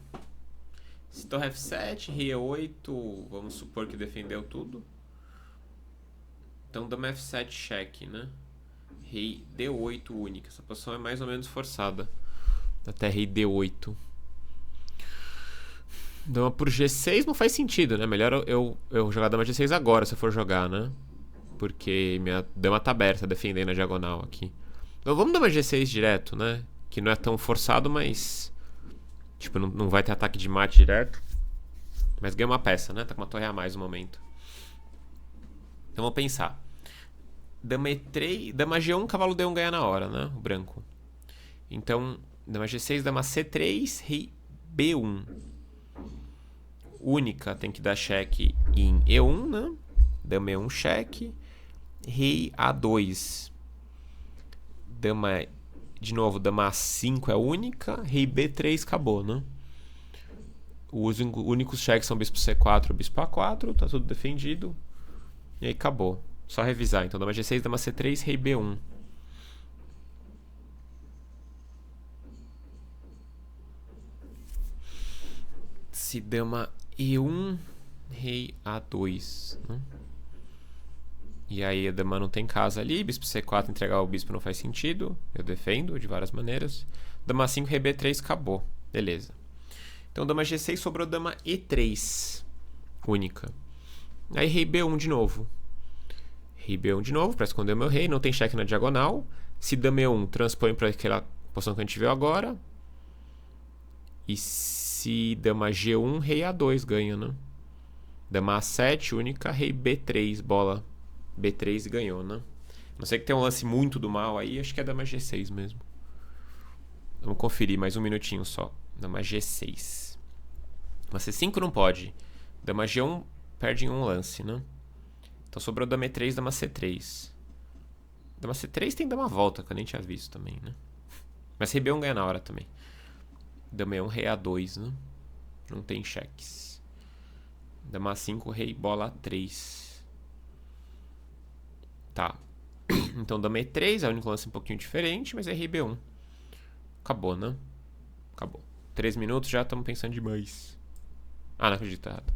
Se torre F7, rei E8, vamos supor que defendeu tudo. Então dama F7 cheque, né? Rei D8 única. Essa posição é mais ou menos forçada. Até rei D8. Dama por G6 não faz sentido, né? Melhor eu jogar dama G6 agora, se eu for jogar, né? Porque minha dama tá aberta, defendendo a diagonal aqui. Então vamos dama G6 direto, né? Que não é tão forçado, mas... tipo, não vai ter ataque de mate direto. Mas ganha uma peça, né? Tá com uma torre a mais no momento. Então vamos pensar. Dama E3... dama G1, cavalo D1 ganha na hora, né? O branco. Então, dama G6, dama C3, rei B1. Única tem que dar cheque em E1, né? Dama E1 cheque. Rei A2. Dama... de novo, dama A5 é única. Rei B3 acabou, né? Os únicos cheques são bispo C4 e bispo A4. Tá tudo defendido. E aí acabou. Só revisar. Então, dama G6, dama C3, rei B1. Se dama E1, rei A2, né? E aí a dama não tem casa ali. Bispo C4, entregar o bispo não faz sentido. Eu defendo de várias maneiras. Dama 5, rei B3, acabou. Beleza. Então dama G6, sobrou dama E3. Única. Aí rei B1 de novo. Rei B1 de novo, para esconder o meu rei. Não tem cheque na diagonal. Se dama E1, transpõe para aquela posição que a gente viu agora. E se dama G1, rei A2 ganha, né? Dama A7, única, rei B3, bola. B3 ganhou, né? Não sei que tem um lance muito do mal aí, acho que é dama G6 mesmo. Vamos conferir mais um minutinho só. Dama G6. Dama C5 não pode. Dama G1 perde em um lance, né? Então sobrou dama E3, dama C3. Dama C3 tem dama volta, que eu nem tinha visto também, né? Mas rei B1 ganha na hora também. Dama E1, rei A2, né? Não tem cheques. Dama A5, rei bola A3. Tá. Então dama E3 é o único lance um pouquinho diferente, mas é rei B1. Acabou, né? Acabou. 3 minutos, já estamos pensando demais. Ah, não acredito, errado.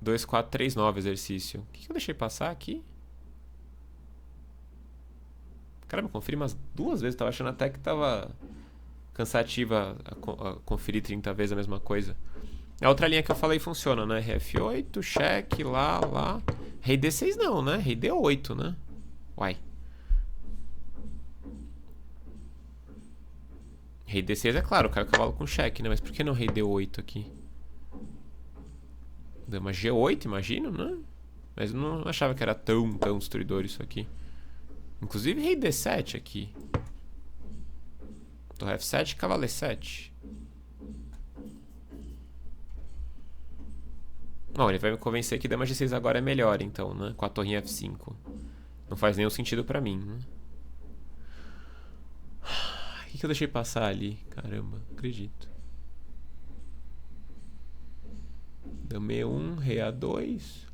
2, 4, 3, 9 exercício. O que eu deixei passar aqui? Caramba, eu conferi umas 2 vezes. Tava achando até que tava cansativa a conferir 30 vezes a mesma coisa. A outra linha que eu falei funciona, né? Rei F8, cheque, lá. Rei D6 não, né? Rei D8, né? Uai. Rei D6 é claro, cai o cavalo com cheque, né? Mas por que não rei D8 aqui? Dama G8, imagino, né? Mas eu não achava que era tão destruidor isso aqui. Inclusive rei D7 aqui. Torre F7, cavalo E7. Bom, ele vai me convencer que dama G6 agora é melhor, então, né? Com a torrinha F5. Não faz nenhum sentido pra mim, né? O que eu deixei passar ali? Caramba, acredito. Dama E1, rei A2.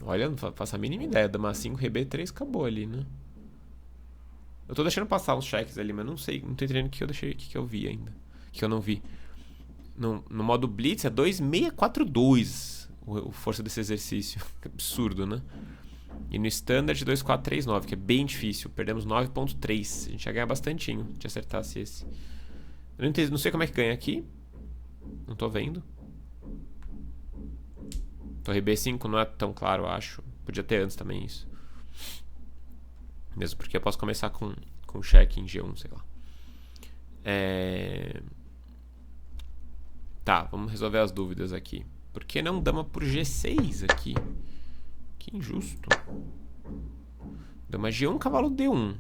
Olha, não faço a mínima ideia. Dama 5, rei B3, acabou ali, né? Eu tô deixando passar uns cheques ali, mas não sei, não tô entendendo o que eu deixei, o que eu vi ainda. O que eu não vi. No modo Blitz é 2642 o força desse exercício. Que absurdo, né? E no Standard 2439, que é bem difícil. Perdemos 9.3. A gente ia ganhar bastantinho se acertasse esse. Eu não entendi, não sei como é que ganha aqui. Não tô vendo. Torre B5 não é tão claro, eu acho. Podia ter antes também isso. Mesmo porque eu posso começar com cheque em G1, sei lá. Tá, vamos resolver as dúvidas aqui. Por que não dama por G6 aqui? Que injusto. Dama G1, cavalo D1.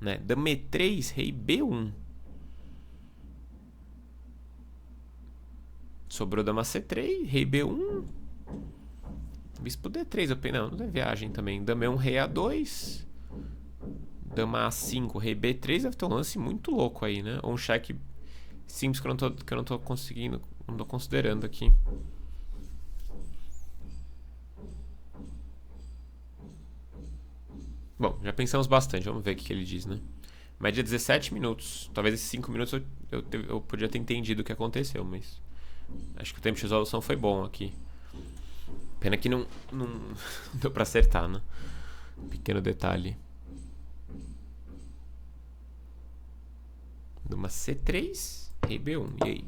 Né? Dama E3, rei B1. Sobrou dama C3, rei B1. Bispo D3, não é viagem também. Dama E1, rei A2. Dama A5, rei B3. Deve ter um lance muito louco aí, né? Ou um cheque simples que eu não tô conseguindo, não tô considerando aqui. Bom, já pensamos bastante. Vamos ver o que ele diz, né? Média 17 minutos. Talvez esses 5 minutos eu podia ter entendido o que aconteceu, mas acho que o tempo de resolução foi bom aqui. Pena que não deu pra acertar, né? Pequeno detalhe. Dama C3, rei B1. E aí?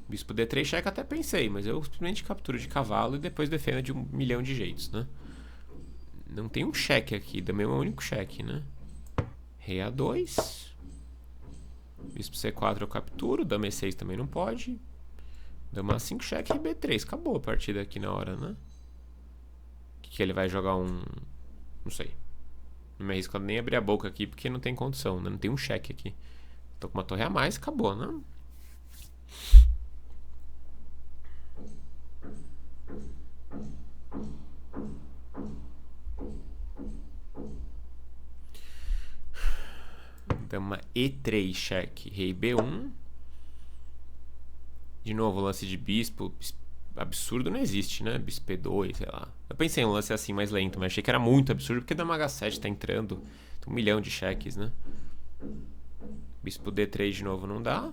Bispo D3, cheque até pensei, mas eu simplesmente capturo de cavalo e depois defendo de 1 milhão de jeitos, né? Não tem um cheque aqui, dama é o único cheque, né? Rei A2. Bispo C4 eu capturo, dama E6 também não pode. Dama A5, cheque, rei B3. Acabou a partida aqui na hora, né? Que ele vai jogar um... Não sei. Não me arrisco nem abrir a boca aqui porque não tem condição, né? Não tem um cheque aqui. Tô com uma torre a mais, acabou, né? Dama E3, cheque, rei B1. De novo, lance de bispo. Absurdo não existe, né? Bispo E2, sei lá. Eu pensei em um lance assim mais lento, mas achei que era muito absurdo porque dama H7 tá entrando. Tem 1 milhão de cheques, né? Bispo D3 de novo não dá.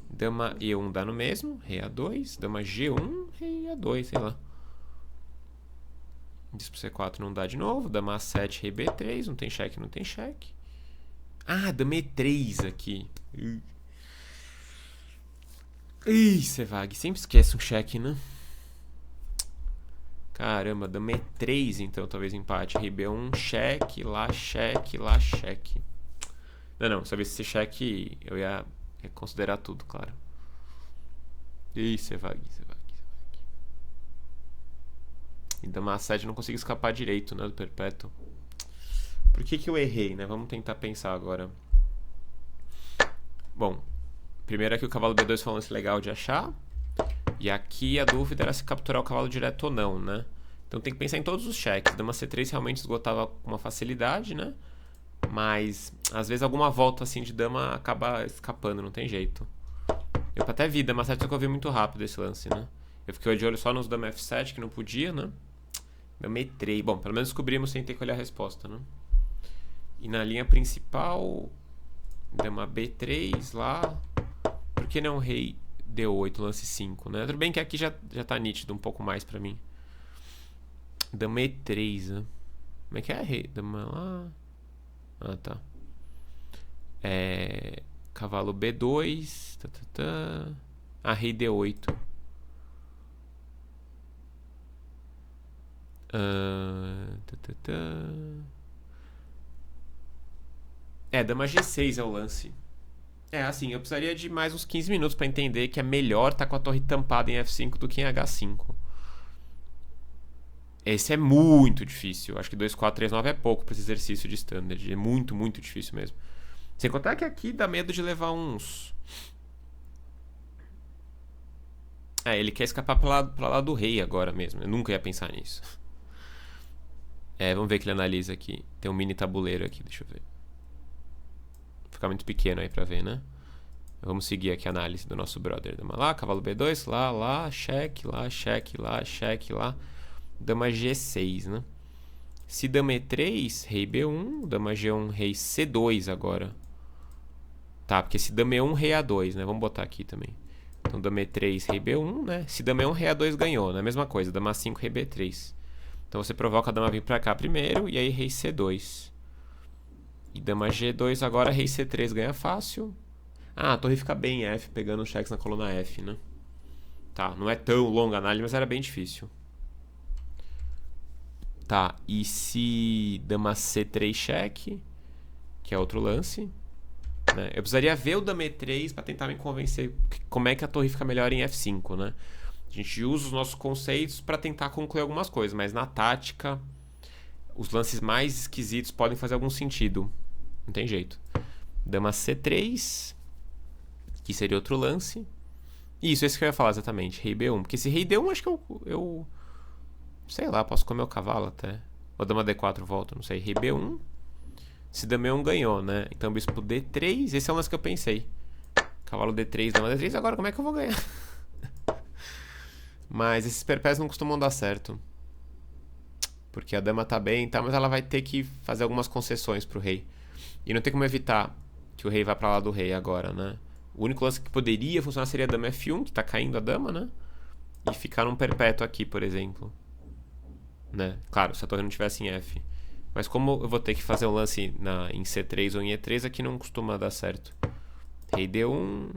Dama E1 dá no mesmo. Rei A2. Dama G1, rei A2, sei lá. Bispo C4 não dá de novo. Dama A7, rei B3. Não tem cheque, não tem cheque. Ah, dama E3 aqui. Ih, Sevag, sempre esquece um cheque, né? Caramba, dama E3, então talvez empate. Rei B1, cheque, lá, cheque, lá, cheque. Não, se eu visse esse cheque, eu ia considerar tudo, claro. Ih, Sevag. E dama A7 não consigo escapar direito, né, do perpétuo. Por que eu errei, né? Vamos tentar pensar agora. Bom, primeiro aqui o cavalo B2 foi um lance legal de achar. E aqui a dúvida era se capturar o cavalo direto ou não, né? Então tem que pensar em todos os cheques. Dama C3 realmente esgotava com uma facilidade, né? Mas às vezes alguma volta assim de dama acaba escapando, não tem jeito. Eu até vi dama 7, só que eu vi muito rápido esse lance, né? Eu fiquei de olho só nos dama F7, que não podia, né? Dama E3. Bom, pelo menos descobrimos sem ter que olhar a resposta, né? E na linha principal, dama B3 lá. Por que não rei D8, lance 5, né? Tudo bem que aqui já tá nítido um pouco mais pra mim. Dama E3, né? Como é que é? Rei, dama lá... Ah, tá. Cavalo B2. Ah, rei D8. Dama G6 é o lance. Assim, eu precisaria de mais uns 15 minutos pra entender que é melhor tá com a torre tampada em F5 do que em H5. Esse é muito difícil. Acho que 2, 4, 3, 9 é pouco pra esse exercício de standard. É muito, muito difícil mesmo. Sem contar que aqui dá medo de levar uns... ele quer escapar pra lá do rei agora mesmo. Eu nunca ia pensar nisso. Vamos ver o que ele analisa aqui. Tem um mini tabuleiro aqui, deixa eu ver. Ficar muito pequeno aí pra ver, né? Vamos seguir aqui a análise do nosso brother. Dama lá, cavalo B2, lá, cheque, lá, cheque, lá, cheque, lá. Dama G6, né? Se dama E3, rei B1, dama G1, rei C2 agora. Tá, porque se dama E1, rei A2, né? Vamos botar aqui também. Então dama E3, rei B1, né? Se dama E1, rei A2 ganhou, né? Mesma coisa, dama A5, rei B3. Então você provoca a dama vir pra cá primeiro, e aí rei C2. E dama G2 agora, rei C3 ganha fácil. Ah, a torre fica bem em F, pegando os cheques na coluna F, né? Tá, não é tão longa a análise, mas era bem difícil. Tá, e se dama C3 cheque, que é outro lance, né? Eu precisaria ver o dama E3 pra tentar me convencer como é que a torre fica melhor em F5, né? A gente usa os nossos conceitos pra tentar concluir algumas coisas, mas na tática, os lances mais esquisitos podem fazer algum sentido. Não tem jeito. Dama C3, que seria outro lance. Isso, esse que eu ia falar exatamente, rei B1. Porque esse rei D1, acho que eu sei lá, posso comer o cavalo até. Ou dama D4 volta, não sei. Rei B1. Se dama E1 ganhou, né? Então bispo D3, esse é o lance que eu pensei. Cavalo D3, dama D3, agora como é que eu vou ganhar? Mas esses perpétuos não costumam dar certo. Porque a dama tá bem, tá, mas ela vai ter que fazer algumas concessões pro rei. E não tem como evitar que o rei vá pra lá do rei agora, né? O único lance que poderia funcionar seria a dama F1, que tá caindo a dama, né? E ficar num perpétuo aqui, por exemplo. Né? Claro, se a torre não tivesse em F. Mas como eu vou ter que fazer um lance em C3 ou em E3, aqui não costuma dar certo. Rei D1,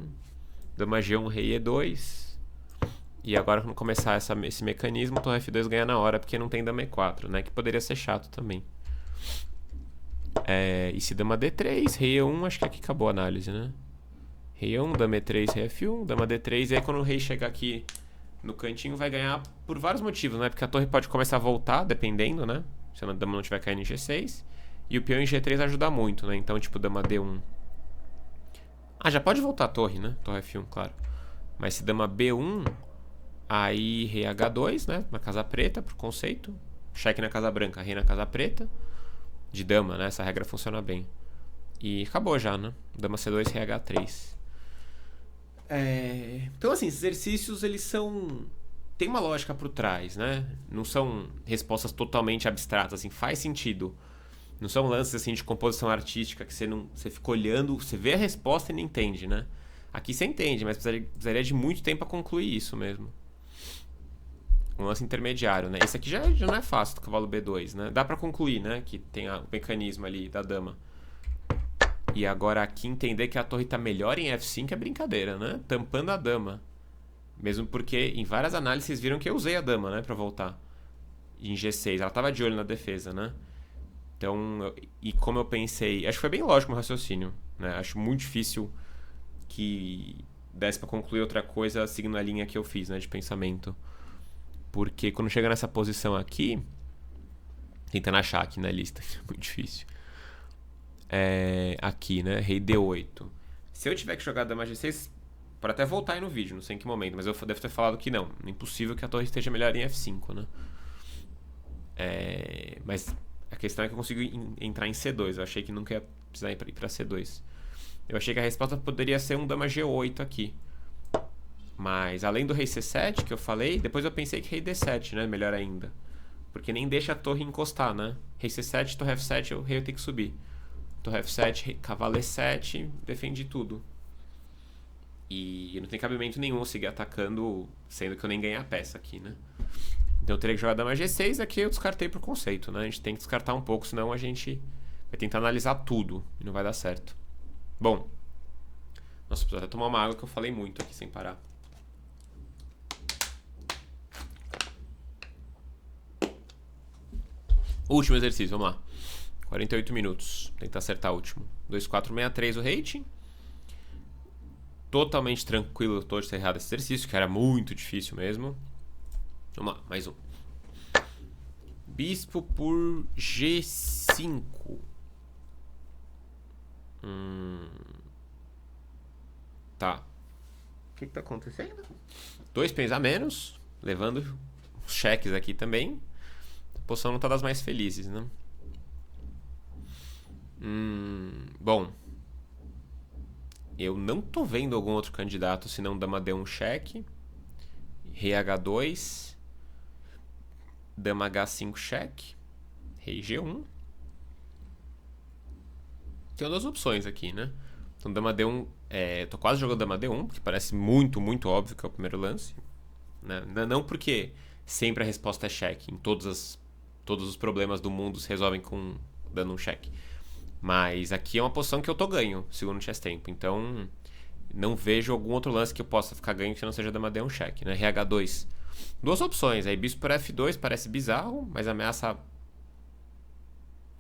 dama G1, rei E2. E agora quando começar esse mecanismo, torre F2 ganha na hora, porque não tem dama E4, né? Que poderia ser chato também. E se dama D3, rei E1, acho que aqui acabou a análise, né? Rei E1, dama E3, rei F1, dama D3. E aí quando o rei chegar aqui no cantinho vai ganhar por vários motivos, né? Porque a torre pode começar a voltar, dependendo, né? Se a dama não estiver caindo em G6. E o peão em G3 ajuda muito, né? Então, tipo, dama D1. Ah, já pode voltar a torre, né? Torre F1, claro. Mas se dama B1, aí rei H2, né? Na casa preta, por conceito. Cheque na casa branca, rei na casa preta. De dama, né? Essa regra funciona bem. E acabou já, né? Dama C2, rei H3. Então, assim, esses exercícios, eles são... Tem uma lógica por trás, né? Não são respostas totalmente abstratas, assim, faz sentido. Não são lances, assim, de composição artística que você fica olhando, você vê a resposta e não entende, né? Aqui você entende, mas precisaria de muito tempo para concluir isso mesmo. Um lance intermediário, né? Esse aqui já não é fácil, do cavalo B2, né? Dá para concluir, né? Que tem o mecanismo ali da dama. E agora aqui entender que a torre tá melhor em F5 é brincadeira, né? Tampando a dama. Mesmo porque em várias análises vocês viram que eu usei a dama, né? Pra voltar. Em G6. Ela tava de olho na defesa, né? Então, e como eu pensei... Acho que foi bem lógico o meu raciocínio, né? Acho muito difícil que desse pra concluir outra coisa seguindo a linha que eu fiz, né? De pensamento. Porque quando chega nessa posição aqui... Tentando achar aqui na lista. É muito difícil. Aqui, né? Rei D8. Se eu tiver que jogar dama G6, pode até voltar aí no vídeo, não sei em que momento, mas eu devo ter falado que não. É impossível que a torre esteja melhor em F5, né? Mas a questão é que eu consigo entrar em C2. Eu achei que nunca ia precisar ir pra C2. Eu achei que a resposta poderia ser um dama G8 aqui. Mas além do rei C7 que eu falei, depois eu pensei que rei D7, né? Melhor ainda. Porque nem deixa a torre encostar, né? Rei C7, torre F7, o rei tem que subir. Torre F7, cavalo E7, defende tudo. E não tem cabimento nenhum eu seguir atacando, sendo que eu nem ganhei a peça aqui, né? Então eu teria que jogar dama G6, aqui eu descartei por conceito, né? A gente tem que descartar um pouco, senão a gente vai tentar analisar tudo e não vai dar certo. Bom, nossa, preciso até tomar uma água que eu falei muito aqui sem parar. Último exercício, vamos lá. 48 minutos. Tentar acertar o último. 2463 o rating. Totalmente tranquilo todo de ter errado esse exercício, que era muito difícil mesmo. Vamos lá, mais um. Bispo por G5. Tá. O que tá acontecendo? 2 peões a menos, levando os cheques aqui também. A posição não tá das mais felizes, né? Bom, eu não tô vendo algum outro candidato senão dama D1 cheque, rei H2, dama H5 cheque, rei G1. Tem duas opções aqui, né? Então dama D1, eu tô quase jogando dama D1, porque parece muito, muito óbvio que é o primeiro lance. Né? Não porque sempre a resposta é cheque. Em todos os problemas do mundo se resolvem dando um cheque. Mas aqui é uma posição que eu tô ganho, segundo o chess tempo. Então não vejo algum outro lance que eu possa ficar ganho que não seja dama D1 cheque. Né? RH2. Duas opções. Aí bispo por F2 parece bizarro, mas ameaça...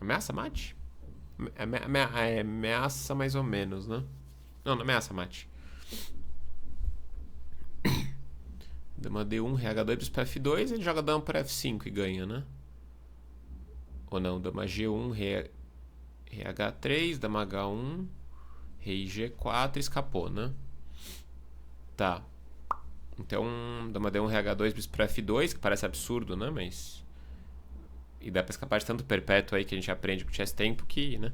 Ameaça mate? Ameaça mais ou menos, né? Não ameaça mate. Dama D1, RH2, bispo F2, ele joga dama por F5 e ganha, né? Ou não, dama G1, RH3, dama H1, rei G4, escapou, né? Tá. Então, dama D1, RH2, bispo por F2, que parece absurdo, né? Mas... E dá pra escapar de tanto perpétuo aí que a gente aprende com o chess tempo que, né?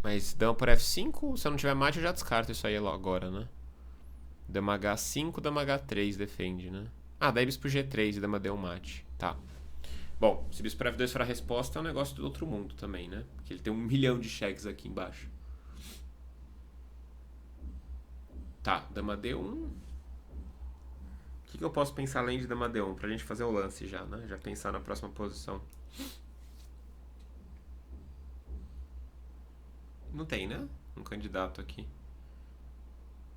Mas dama por F5, se eu não tiver mate, eu já descarto isso aí agora, né? Dama H5, dama H3 defende, né? Ah, daí bispo G3 e dama D1 mate. Tá. Bom, se bispo por F2 for a resposta, é um negócio do outro mundo também, né? Porque ele tem 1 milhão de cheques aqui embaixo. Tá, dama D1. O que eu posso pensar além de dama D1? Pra gente fazer o lance já, né? Já pensar na próxima posição. Não tem, né? Um candidato aqui.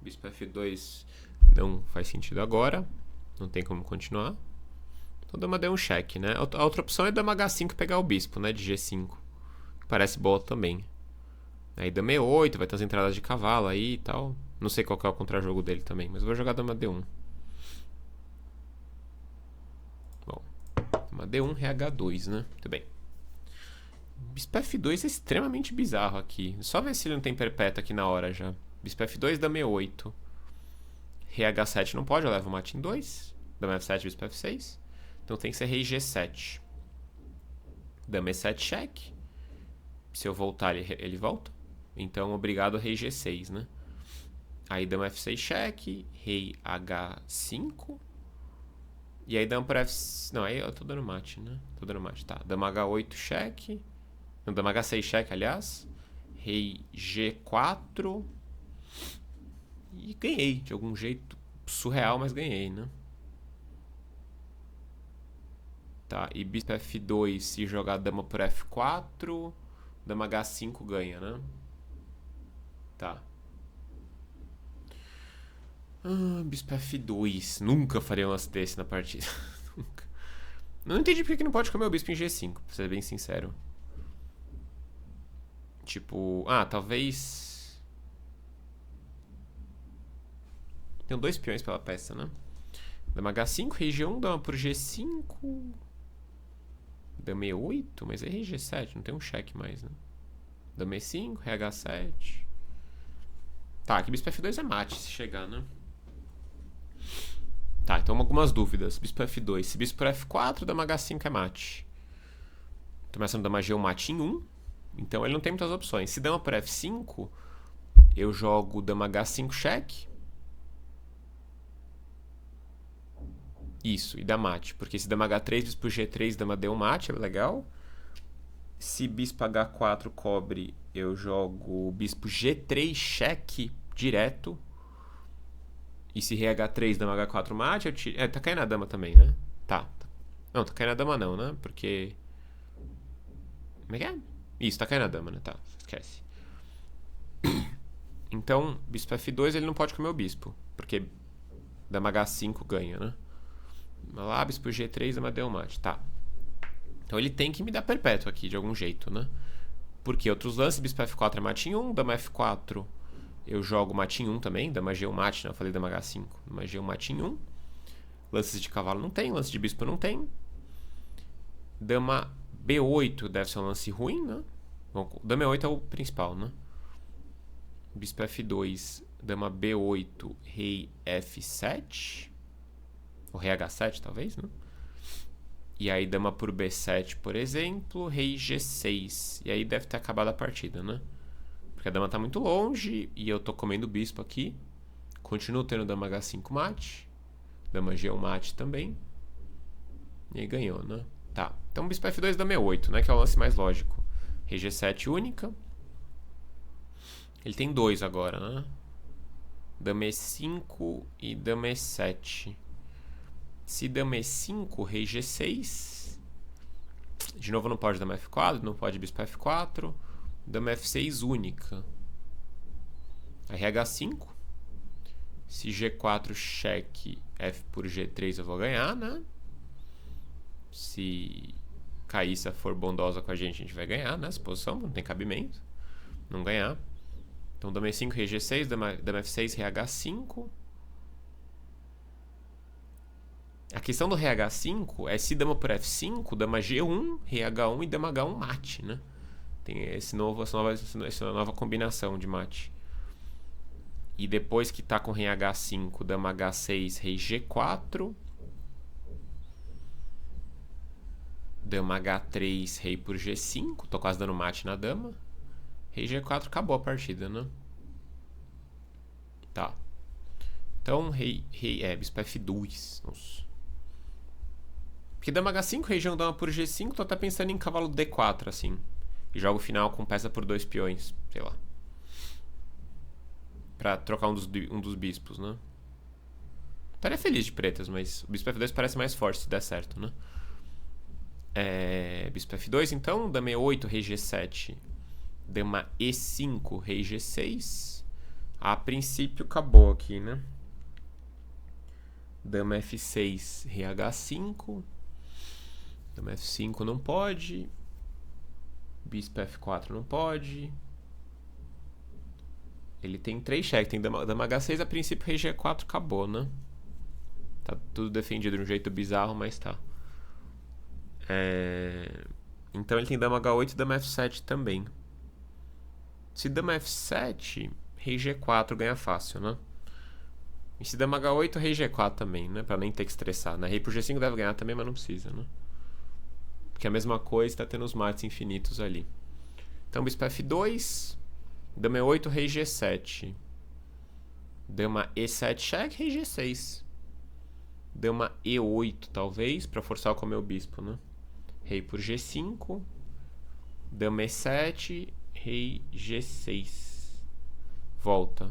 Bispo F2 não faz sentido agora. Não tem como continuar. Então dama D1 cheque, né? A outra opção é dama H5 pegar o bispo, né? De G5. Que parece boa também. Aí dama E8, vai ter as entradas de cavalo aí e tal. Não sei qual que é o contrajogo dele também, mas eu vou jogar dama D1. Bom, dama D1, RH2, né? Muito bem. Bispo F2 é extremamente bizarro aqui. Só ver se ele não tem perpétuo aqui na hora já. Bispo F2, dama E8. Rei H7 não pode, eu levo o mate em 2. Dama F7, bispo F6. Então tem que ser rei G7. Dama E7, cheque. Se eu voltar, ele volta. Então, obrigado, rei G6, né? Aí dama F6, cheque. Rei H5. E aí dama por F... Não, aí eu tô dando mate, né? Tô dando mate, tá. Dama H8, cheque. Não, dama H6, cheque, aliás. Rei G4. E ganhei, de algum jeito surreal, mas ganhei, né? Tá, e bispo F2, se jogar dama por F4, dama H5 ganha, né? Tá. Bispo F2. Nunca faria um lance desse na partida. Nunca. Não entendi porque que não pode comer o bispo em G5, pra ser bem sincero. Tipo, talvez... Tem 2 peões pela peça, né? Dama H5, rei G1, dama por G5. Dama E8, mas é rei G7, não tem um cheque mais, né? Dama E5, rei H7. Tá, aqui bispo F2 é mate se chegar, né? Tá, então algumas dúvidas. Bispo F2, se bispo por F4, dama H5 é mate. Tô começando dama G1 mate em 1. Então ele não tem muitas opções. Se dama por F5, eu jogo dama H5 cheque. Isso, e dá mate. Porque se dama H3, bispo G3, dama D1 mate, é legal. Se bispo H4 cobre, eu jogo bispo G3 cheque direto. E se rei H3, dama H4 mate, eu tiro... tá caindo a dama também, né? Tá. Não, tá caindo a dama não, né? Porque... Como é que é? Isso, tá caindo a dama, né? Tá, esquece. Então, bispo F2, ele não pode comer o bispo. Porque dama H5 ganha, né? Lá, bispo G3, dama D1 mate. Tá. Então ele tem que me dar perpétuo aqui, de algum jeito, né? Porque outros lances, bispo F4 é mate em 1, dama F4 eu jogo mate em 1 também, dama G1 mate, né? Eu falei dama H5, dama G1 mate em 1. Lances de cavalo não tem, lance de bispo não tem. Dama B8 deve ser um lance ruim, né? Bom, dama E8 é o principal, né? Bispo F2, dama B8, rei F7. Ou rei H7, talvez, né? E aí dama por B7, por exemplo, rei G6. E aí deve ter acabado a partida, né? Porque a dama tá muito longe e eu tô comendo o bispo aqui. Continuo tendo dama H5 mate. Dama G1 mate também. E aí ganhou, né? Tá. Então bispo F2, dama E8, né? Que é o lance mais lógico. Rei G7 única. Ele tem 2 agora, né? Dama E5 e dama E7. Se dama E5, rei G6. De novo não pode dama F4, não pode bispo F4. Dama F6 única. Aí H5. Se G4 cheque, F por G3 eu vou ganhar, né? Se Caíssa for bondosa com a gente vai ganhar, né? Essa posição não tem cabimento. Não ganhar. Então dama E5, rei G6, dama F6, rei H5. A questão do rei H5 é se dama por F5, dama G1, rei H1 e dama H1 mate, né? Tem essa nova combinação de mate. E depois que tá com rei H5, dama H6, rei G4. Dama H3, rei por G5. Tô quase dando mate na dama. Rei G4, acabou a partida, né? Tá. Então, bispo F2. Nossa. Porque dama H5, rei G1, dama por G5, tô até pensando em cavalo D4, assim. E jogo final com peça por 2 peões, sei lá. Pra trocar um dos bispos, né? Estaria feliz de pretas, mas o bispo F2 parece mais forte se der certo, né? Bispo F2, então, dama E8, rei G7, dama E5, rei G6. A princípio acabou aqui, né? Dama F6, rei H5. Dama F5 não pode. Bispo F4 não pode. Ele tem 3 cheques. Tem dama H6, a princípio rei G4 acabou, né? Tá tudo defendido de um jeito bizarro, mas tá. Então ele tem dama H8 e dama F7 também. Se dama F7, rei G4 ganha fácil, né? E se dama H8, rei G4 também, né? Pra nem ter que estressar, né? Rei por G5 deve ganhar também, mas não precisa, né? Porque a mesma coisa tá tendo os mates infinitos ali. Então bispo F2, dama E8, rei G7. Dama E7 cheque, rei G6. Dama E8 talvez, pra forçar com o meu bispo, né? Rei por G5. Dama E7, rei G6. Volta.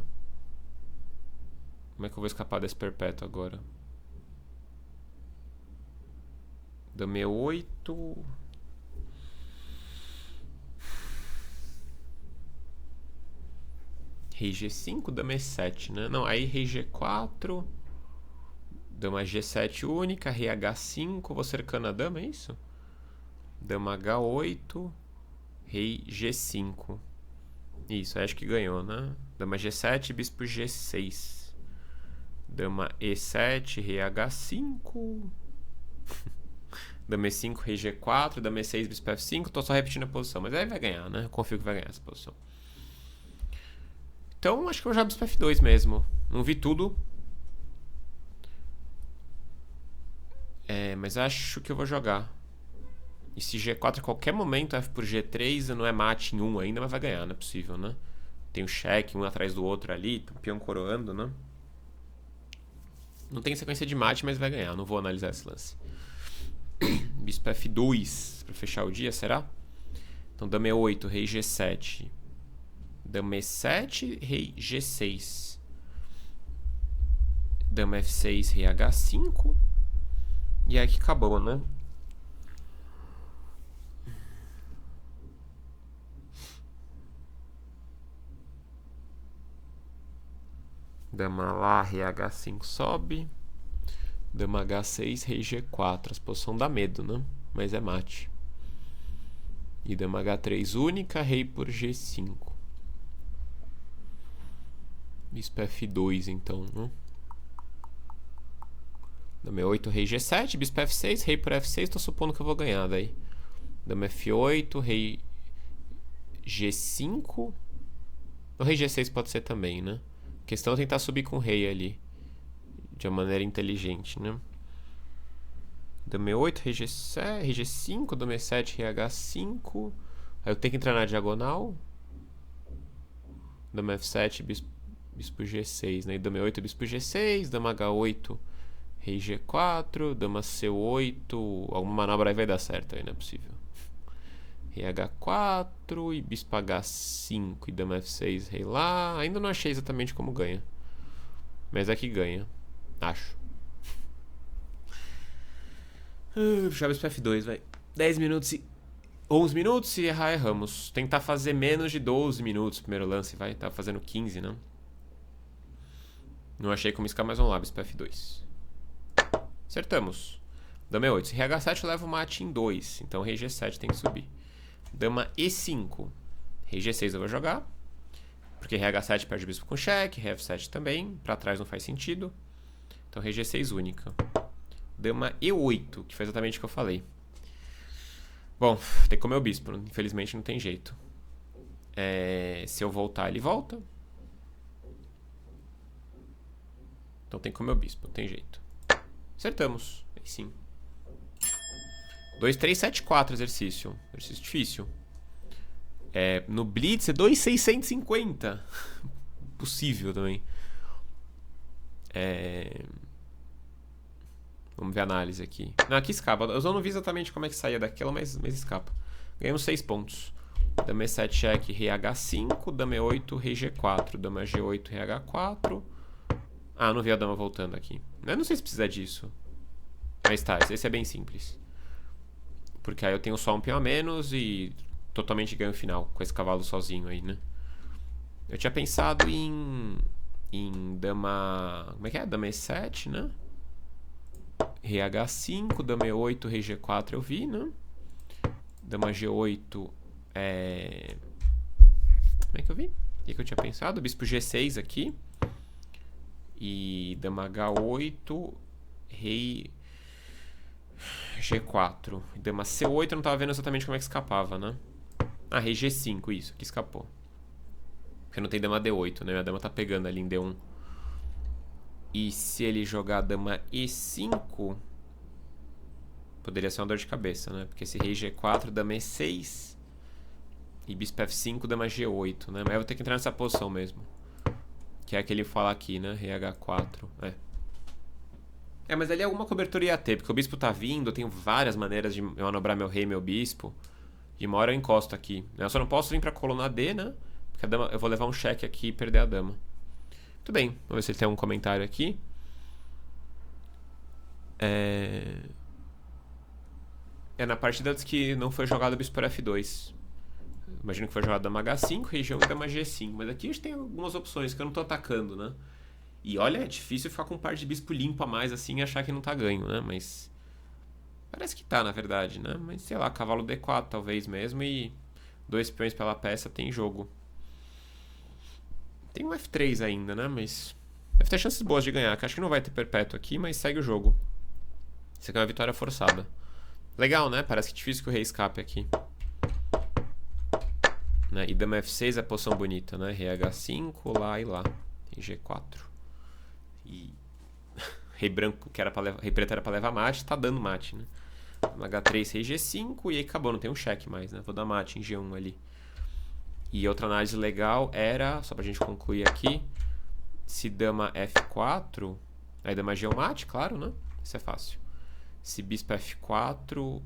Como é que eu vou escapar desse perpétuo agora? Dama E8. Rei G5, dama E7, né? Não, aí rei G4. Dama G7 única, rei H5. Vou cercando a dama, é isso? Dama H8, rei G5. Isso, acho que ganhou, né? Dama G7, bispo G6. Dama E7, rei H5. Dama E5, rei G4. Dama E6, bispo F5. Tô só repetindo a posição, mas aí vai ganhar, né? Eu confio que vai ganhar essa posição. Então, acho que eu vou jogar bispo F2 mesmo. Não vi tudo. Mas acho que eu vou jogar. E se G4 a qualquer momento, F por G3, não é mate em 1 ainda, mas vai ganhar, não é possível, né? Tem o cheque, um atrás do outro ali, o peão coroando, né? Não tem sequência de mate, mas vai ganhar. Não vou analisar esse lance. Bispo F2, pra fechar o dia, será? Então, dama E8, rei G7. Dama E7, rei G6. Dama F6, rei H5. E aí que acabou, né? Dama lá, rei H5 sobe. Dama H6, rei G4. Essa posição dá medo, né? Mas é mate. E dama H3 única, rei por G5. Bispo F2, então, né? Dama E8, rei G7, bispo F6, rei por F6. Tô supondo que eu vou ganhar daí. Dama F8, rei G5. O rei G6 pode ser também, né? A questão é tentar subir com o rei ali. De uma maneira inteligente, né? Dama E8, rei G7, rei G5, dama E7, rei H5. Aí eu tenho que entrar na diagonal. Dama F7, bispo G6, né? E dama E8, bispo G6, dama H8, rei G4, dama C8. Alguma manobra aí vai dar certo aí, não é possível. rei H4 e bispo H5 e dama F6, rei lá. Ainda não achei exatamente como ganha. Mas aqui ganha. Acho. Puxar bispo F2, vai. 10 minutos e... 11 minutos, se errar, erramos. Tentar fazer menos de 12 minutos o primeiro lance, vai. Tá fazendo 15, não? Não achei como iscar, mas vamos lá, bispo F2. Acertamos. Dama E8. Se rei H7 leva o mate em 2. Então rei G7 tem que subir. Dama E5. Rei G6 eu vou jogar. Porque rei H7 perde o bispo com cheque. Rei F7 também. Pra trás não faz sentido. Então rei G6 única. Dama E8, que foi exatamente o que eu falei. Bom, tem que comer o bispo. Infelizmente não tem jeito. Se eu voltar, ele volta. Então tem que comer o bispo, não tem jeito. Acertamos. Aí sim. 2, 3, 7, 4 exercício. Exercício difícil. No Blitz é 2,650. Possível também. Vamos ver a análise aqui. Não, aqui escapa. Eu não vi exatamente como é que saía daquela, mas escapa. Ganhamos 6 pontos. Dama E7 cheque, rei H5. Dama E8, rei G4. Dama G8, rei H4. Ah, não vi a dama voltando aqui. Eu não sei se precisa disso. Mas tá, esse é bem simples. Porque aí eu tenho só um peão a menos e totalmente ganho final com esse cavalo sozinho aí, né? Eu tinha pensado em dama... Como é que é? Dama E7, né? Rei H5, dama E8, rei G4 eu vi, né? Dama G8 Como é que eu vi? O que eu tinha pensado? Bispo G6 aqui. E dama H8, rei G4. Dama C8 eu não tava vendo exatamente como é que escapava, né? Ah, rei G5, isso, que escapou. Porque não tem dama D8, né? Minha dama tá pegando ali em D1. E se ele jogar dama E5, poderia ser uma dor de cabeça, né? Porque esse rei G4, dama E6 e bispo F5, dama G8, né? Mas eu vou ter que entrar nessa posição mesmo. Que é a que ele fala aqui, né? Rei H4. Mas ali alguma cobertura ia ter, porque o bispo tá vindo, eu tenho várias maneiras de manobrar meu rei e meu bispo. E uma hora eu encosto aqui. Eu só não posso vir pra coluna D, né? Porque a dama, eu vou levar um cheque aqui e perder a dama. Muito bem, vamos ver se ele tem um comentário aqui. Na partida diz que não foi jogado o bispo por F2. Imagino que foi jogado dama H5, região e dama G5. Mas aqui a gente tem algumas opções que eu não tô atacando, né? E olha, é difícil ficar com um par de bispo limpo a mais assim e achar que não tá ganho, né? Mas parece que tá, na verdade, né? Mas sei lá, cavalo D4 talvez mesmo e 2 peões pela peça tem jogo. Tem um F3 ainda, né? Mas deve ter chances boas de ganhar, que acho que não vai ter perpétuo aqui, mas segue o jogo. Isso aqui é uma vitória forçada. Legal, né? Parece que é difícil que o rei escape aqui. Né? E dama F6 é a posição bonita, né? Rei H5, lá e lá. Rei G4. E rei branco, que era pra levar, rei preto era pra levar mate, tá dando mate, né? Dama H3, rei G5 e aí acabou, não tem um cheque mais, né? Vou dar mate em G1 ali. E outra análise legal era, só pra gente concluir aqui, se dama F4, aí dama G1 mate, claro, né? Isso é fácil. Se bispo F4,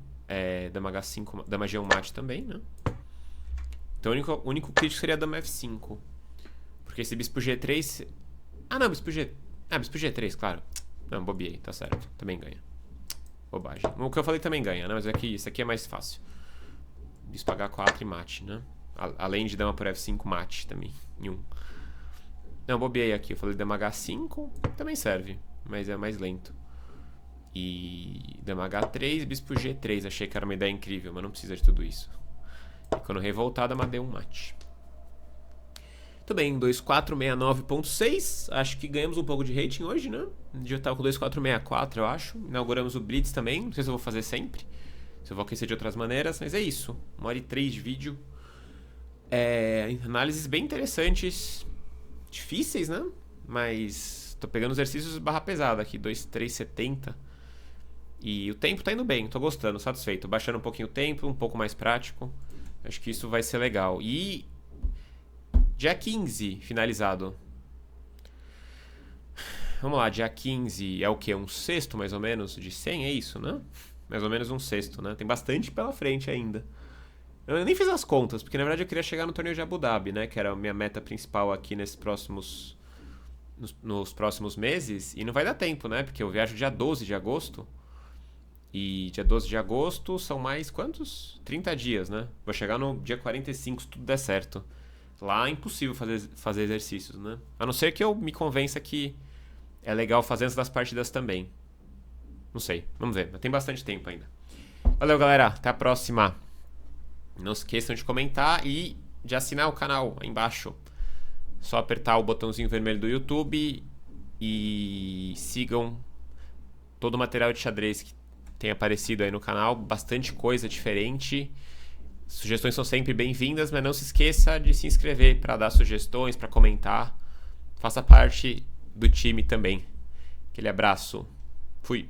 dama H5, dama G1 mate também, né? Então o único crítico seria a dama F5. Porque esse bispo G3... Ah, não, bispo G3, claro. Não, bobiei, tá certo. Também ganha. Bobagem. O que eu falei também ganha, né? Mas aqui, isso aqui é mais fácil. Bispo H4 e mate, né? Além de dama por F5, mate também. Em 1. Não, bobiei aqui. Eu falei dama H5, também serve. Mas é mais lento. E dama H3, bispo G3. Achei que era uma ideia incrível, mas não precisa de tudo isso. E quando revoltar, dama D1 mate. Tudo bem, 2469.6. Acho que ganhamos um pouco de rating hoje, né? Já tava com 2464, eu acho. Inauguramos o Blitz também. Não sei se eu vou fazer sempre. Se eu vou aquecer de outras maneiras. Mas é isso. 1h03 de vídeo. Análises bem interessantes. Difíceis, né? Mas tô pegando exercícios barra pesada aqui. 2,370. E o tempo tá indo bem. Tô gostando, satisfeito. Baixando um pouquinho o tempo, um pouco mais prático. Acho que isso vai ser legal. E... dia 15, finalizado. Vamos lá, dia 15 é o quê? Um sexto, mais ou menos, de 100? É isso, né? Mais ou menos um sexto, né? Tem bastante pela frente ainda. Eu nem fiz as contas, porque na verdade eu queria chegar no torneio de Abu Dhabi, né? Que era a minha meta principal aqui nesses próximos. Nos próximos meses. E não vai dar tempo, né? Porque eu viajo dia 12 de agosto. E dia 12 de agosto são mais quantos? 30 dias, né? Vou chegar no dia 45 se tudo der certo. Lá é impossível fazer exercícios, né? A não ser que eu me convença que é legal fazer antes das partidas também. Não sei, vamos ver. Mas tem bastante tempo ainda. Valeu, galera. Até a próxima. Não esqueçam de comentar e de assinar o canal aí embaixo. Só apertar o botãozinho vermelho do YouTube e sigam todo o material de xadrez que tem aparecido aí no canal. Bastante coisa diferente. Sugestões são sempre bem-vindas, mas não se esqueça de se inscrever para dar sugestões, para comentar. Faça parte do time também. Aquele abraço. Fui.